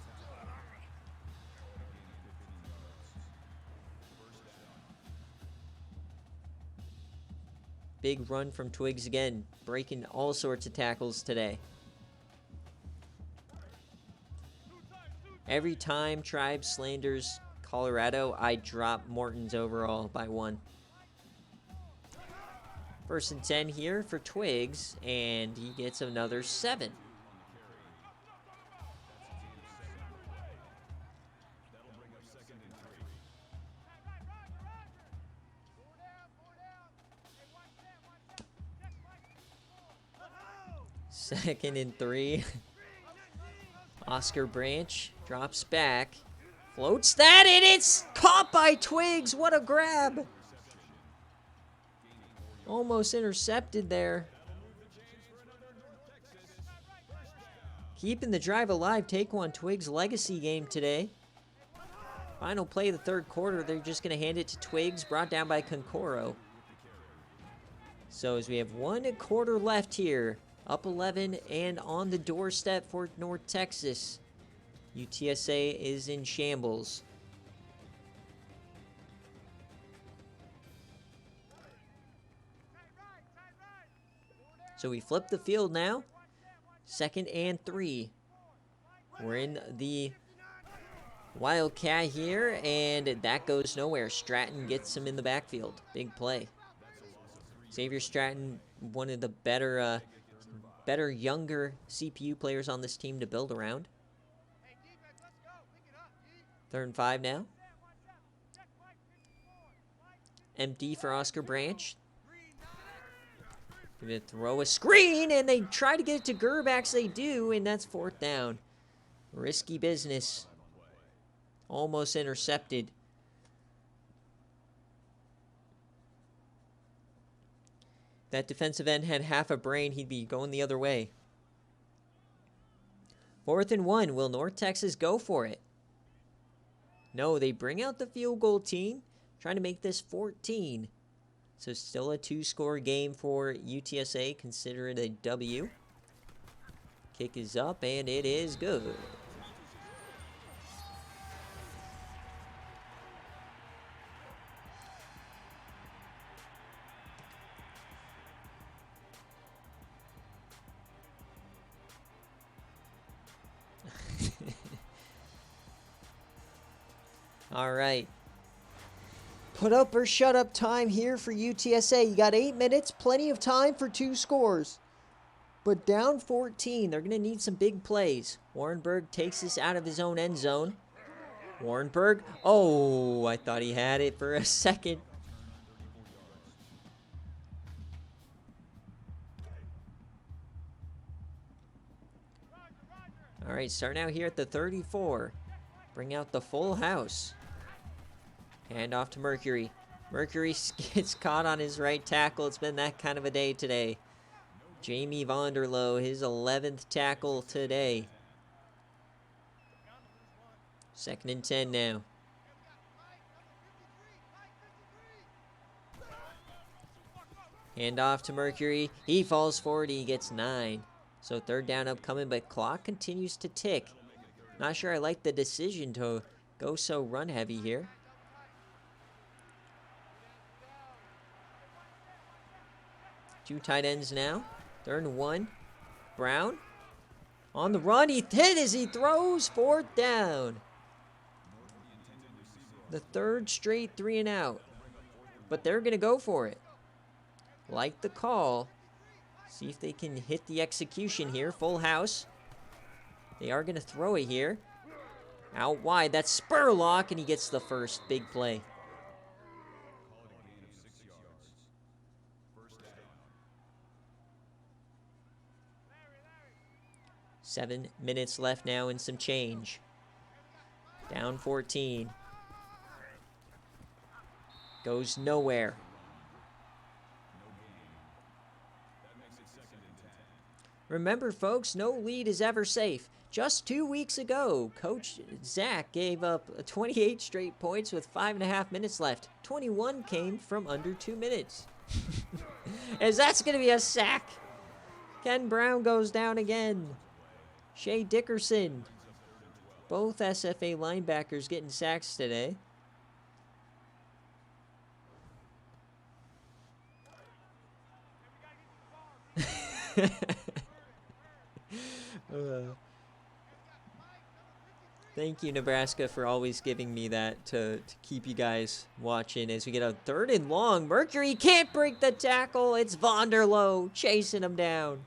Big run from Twigs again, breaking all sorts of tackles today. Every time Tribe slanders Colorado, I drop Morton's overall by 1. First and 10 here for Twigs, and he gets another 7. Second and 3. Oscar Branch drops back. Floats that, and it's caught by Twigs. What a grab. Almost intercepted there. Keeping the drive alive. Take one. Twigs' legacy game today. Final play of the third quarter. They're just going to hand it to Twigs. Brought down by Concoro. So as we have 1 quarter left here. Up 11 and on the doorstep for North Texas. UTSA is in shambles. So we flip the field now. 2nd and 3. We're in the Wildcat here, and that goes nowhere. Stratton gets him in the backfield. Big play. Xavier Stratton, one of the better younger CPU players on this team to build around. 3rd and 5 now. Empty for Oscar Branch. Gonna throw a screen, and they try to get it to Gerbax. They do, and that's 4th down. Risky business. Almost intercepted. That defensive end had half a brain, he'd be going the other way. 4th and 1. Will North Texas go for it? No, they bring out the field goal team, trying to make this 14. So still a 2-score game for UTSA. Consider it a W. Kick is up, and it is good. All right. Put up or shut up time here for UTSA. You got 8 minutes, plenty of time for 2 scores. But down 14, they're going to need some big plays. Warrenberg takes this out of his own end zone. Warrenberg, oh, I thought he had it for a second. All right, starting out here at the 34. Bring out the full house. Hand off to Mercury. Mercury gets caught on his right tackle. It's been that kind of a day today. Jamie Vonderlo, his 11th tackle today. 2nd and 10 now. Hand off to Mercury. He falls forward. He gets 9. So 3rd down upcoming, but clock continues to tick. Not sure I like the decision to go so run heavy here. 2 tight ends now. 3rd and 1. Brown on the run. He hit as he throws. 4th down. The 3rd straight 3 and out. But they're going to go for it. Like the call. See if they can hit the execution here. Full house. They are going to throw it here. Out wide. That's Spurlock, and he gets the first big play. 7 minutes left now and some change. Down 14. Goes nowhere. Remember, folks, no lead is ever safe. Just 2 weeks ago, Coach Zach gave up 28 straight points with 5.5 minutes left. 21 came from under 2 minutes. As that's going to be a sack. Ken Brown goes down again. Shea Dickerson. Both SFA linebackers getting sacks today. Thank you, Nebraska, for always giving me that to keep you guys watching as we get a 3rd and long. Mercury can't break the tackle. It's Vonderlo chasing him down.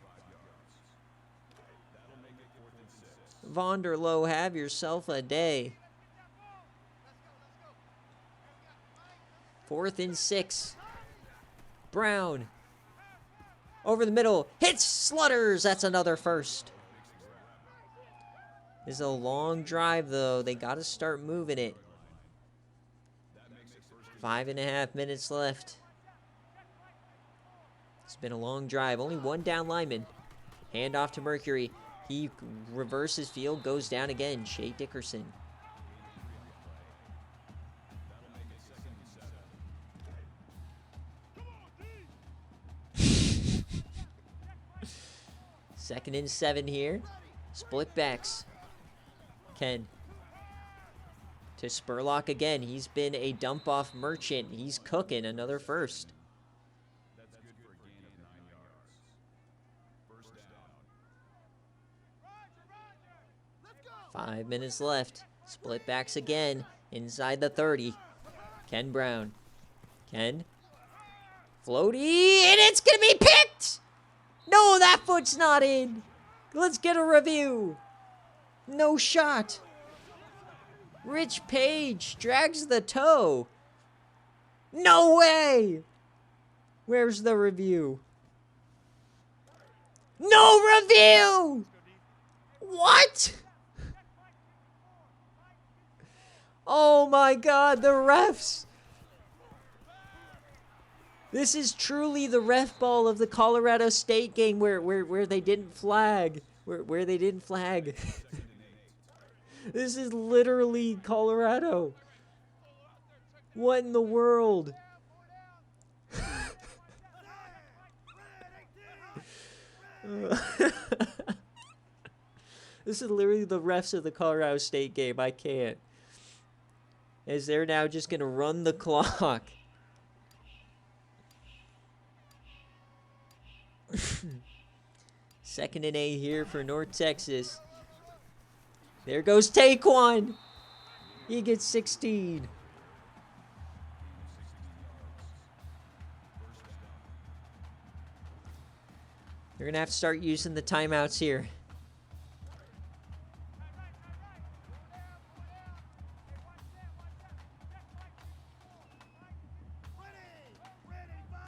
Vonderlo, have yourself a day. 4th and 6. Brown. Over the middle. Hits Slutters. That's another first. This is a long drive, though. They got to start moving it. 5.5 minutes left. It's been a long drive. Only one down lineman. Hand off to Mercury. He reverses field, goes down again. Shea Dickerson. Second and 7 here. Split backs. Ken. To Spurlock again. He's been a dump-off merchant. He's cooking. Another first. That's good for a gain of 9 yards. First down. 5 minutes left. Split backs again. Inside the 30. Ken Brown. Ken. Floaty. And it's going to be picked! No, that foot's not in. Let's get a review. No shot. Rich Page drags the toe. No way. Where's the review? No review. What? Oh my God, the refs. This is truly the ref ball of the Colorado State game where they didn't flag. Where they didn't flag. This is literally Colorado. What in the world? This is literally the refs of the Colorado State game. I can't. As they're now just going to run the clock. Second and 8 here for North Texas. There goes Taekwon. He gets 16. They're going to have to start using the timeouts here.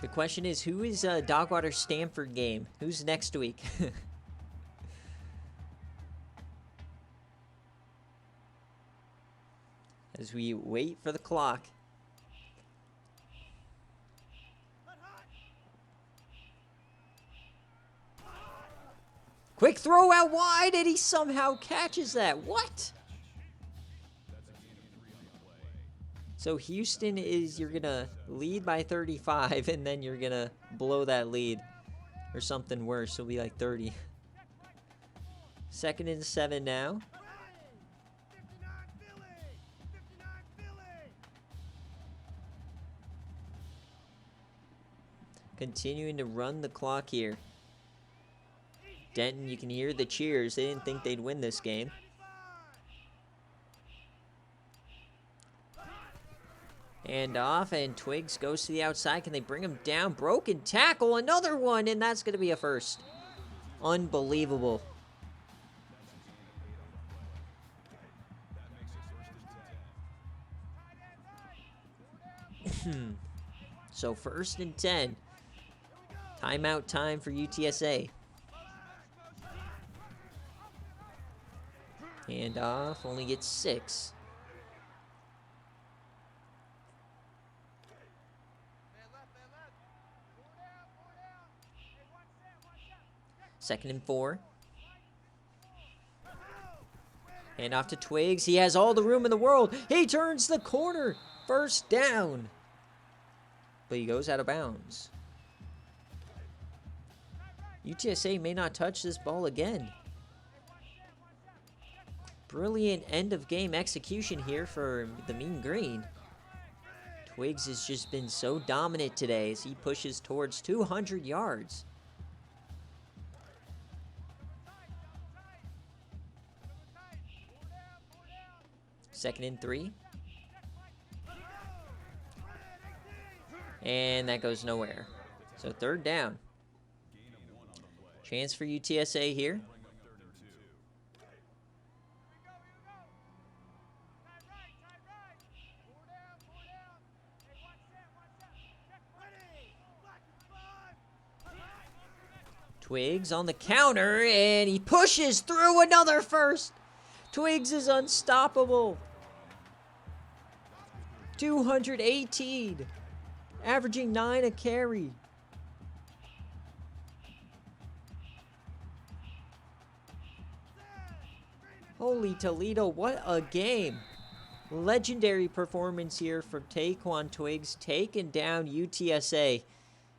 The question is, who is Dogwater Stanford game? Who's next week? As we wait for the clock. Quick throw out wide, and he somehow catches that. What? So Houston is, you're going to lead by 35, and then you're going to blow that lead. Or something worse. It'll be like 30. Second and 7 now. Continuing to run the clock here. Denton, you can hear the cheers. They didn't think they'd win this game. And off, and Twigs goes to the outside. Can they bring him down? Broken tackle, another one, and that's going to be a first. Unbelievable. So 1st and 10. Timeout time for UTSA. Hand off, only gets 6. Second and 4. Hand off to Twigs. He has all the room in the world. He turns the corner. First down. But he goes out of bounds. UTSA may not touch this ball again. Brilliant end of game execution here for the Mean Green. Twigs has just been so dominant today as he pushes towards 200 yards. Second and 3. And that goes nowhere. So third down. Chance for UTSA here. Twigs on the counter, and he pushes through another first. Twigs is unstoppable. 218, averaging 9 a carry. Holy Toledo, what a game. Legendary performance here from Taekwon Twigs, taking down UTSA.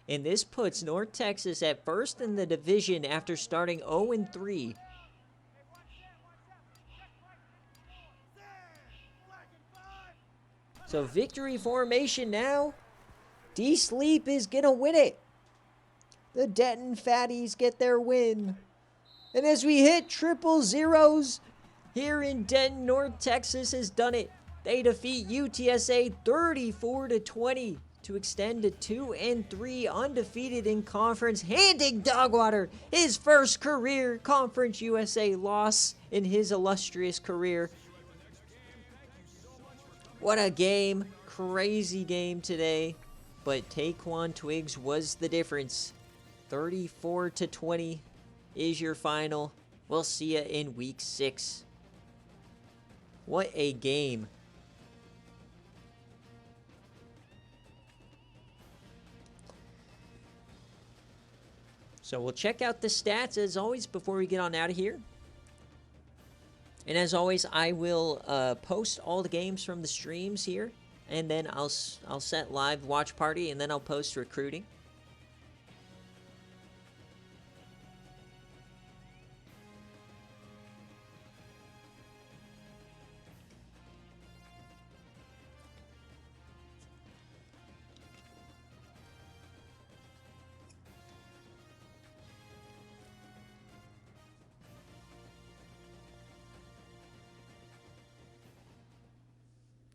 And this puts North Texas at first in the division after starting 0-3. So victory formation now. D-Sleep is going to win it. The Denton Fatties get their win. And as we hit triple zeros, here in Denton, North Texas has done it. They defeat UTSA 34-20 to extend to 2-3 undefeated in conference, handing Dogwater his first career Conference USA loss in his illustrious career. What a game. Crazy game today. But Taekwon Twigs was the difference. 34-20 is your final. We'll see you in week 6. What a game. So we'll check out the stats as always before we get on out of here. And as always, I will post all the games from the streams here, and then I'll set live watch party, and then I'll post recruiting.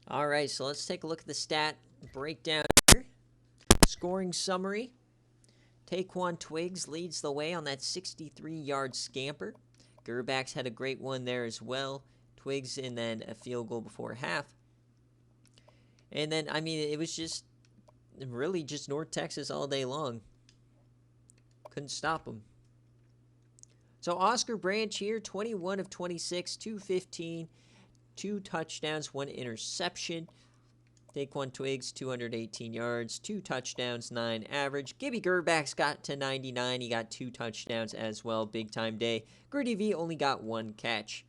All right, so let's take a look at the stat breakdown here. Scoring summary. Taekwon Twigs leads the way on that 63-yard scamper. Gerbacks had a great one there as well. Twigs and then a field goal before half. And then, I mean, it was just really just North Texas all day long. Couldn't stop them. So Oscar Branch here, 21 of 26, 215. 2 touchdowns, 1 interception. Taekwon Twigs, 218 yards, 2 touchdowns, 9 average. Gibby Gerbacks got to 99. He got 2 touchdowns as well. Big time day. Gritty V only got 1 catch.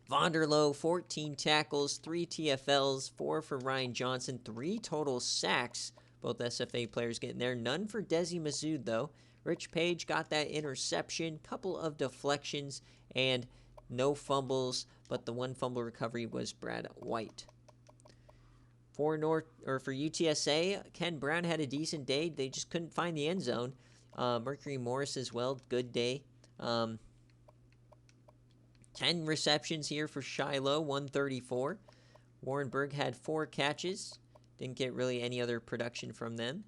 Vonderlo, 14 tackles, 3 TFLs, 4 for Ryan Johnson, 3 total sacks. Both SFA players getting there. None for Desi Mazood, though. Rich Page got that interception, couple of deflections, and no fumbles, but the 1 fumble recovery was Brad White. For UTSA, Ken Brown had a decent day. They just couldn't find the end zone. Mercury Morris as well, good day. 10 receptions here for Shiloh, 134. Warren Berg had 4 catches. Didn't get really any other production from them.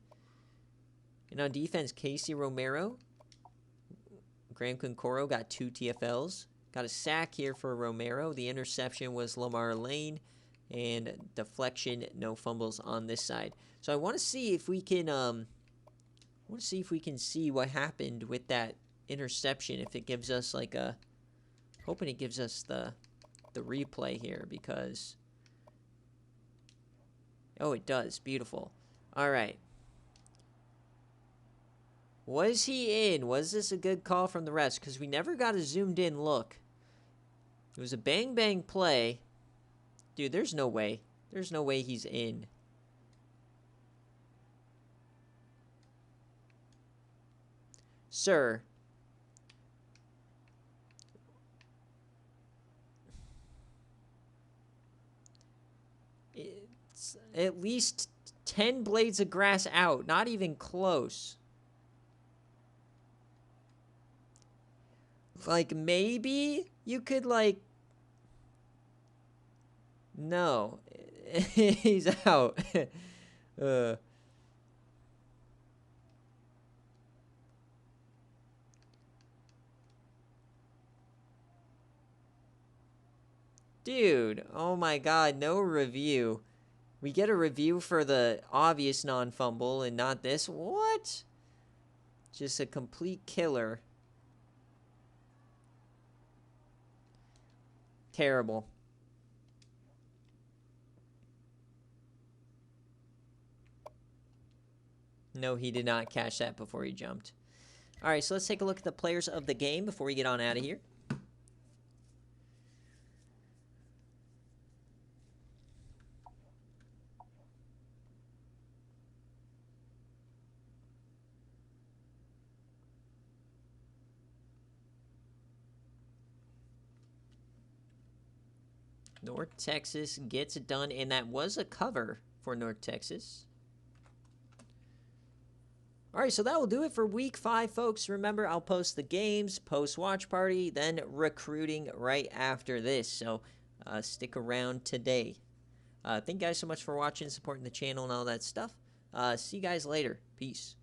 And on defense, Casey Romero, Graham Concoro got 2 TFLs. Got a sack here for Romero. The interception was Lamar Lane. And deflection, no fumbles on this side. So I want to see if we can see what happened with that interception. If it gives us like a, hoping it gives us the replay here, because oh, it does. Beautiful. All right. Was he in? Was this a good call from the refs? Because we never got a zoomed in look. It was a bang-bang play. Dude, there's no way. There's no way he's in. Sir. It's at least 10 blades of grass out. Not even close. Like, maybe you could, like... No. He's out. Dude, oh my god, no review. We get a review for the obvious non-fumble and not this? What? Just a complete killer. Terrible. No, he did not catch that before he jumped. All right, so let's take a look at the players of the game before we get on out of here. North Texas gets it done, and that was a cover for North Texas. All right, so that will do it for Week 5, folks. Remember, I'll post the games, post watch party, then recruiting right after this. So stick around today. Thank you guys so much for watching, supporting the channel, and all that stuff. See you guys later. Peace.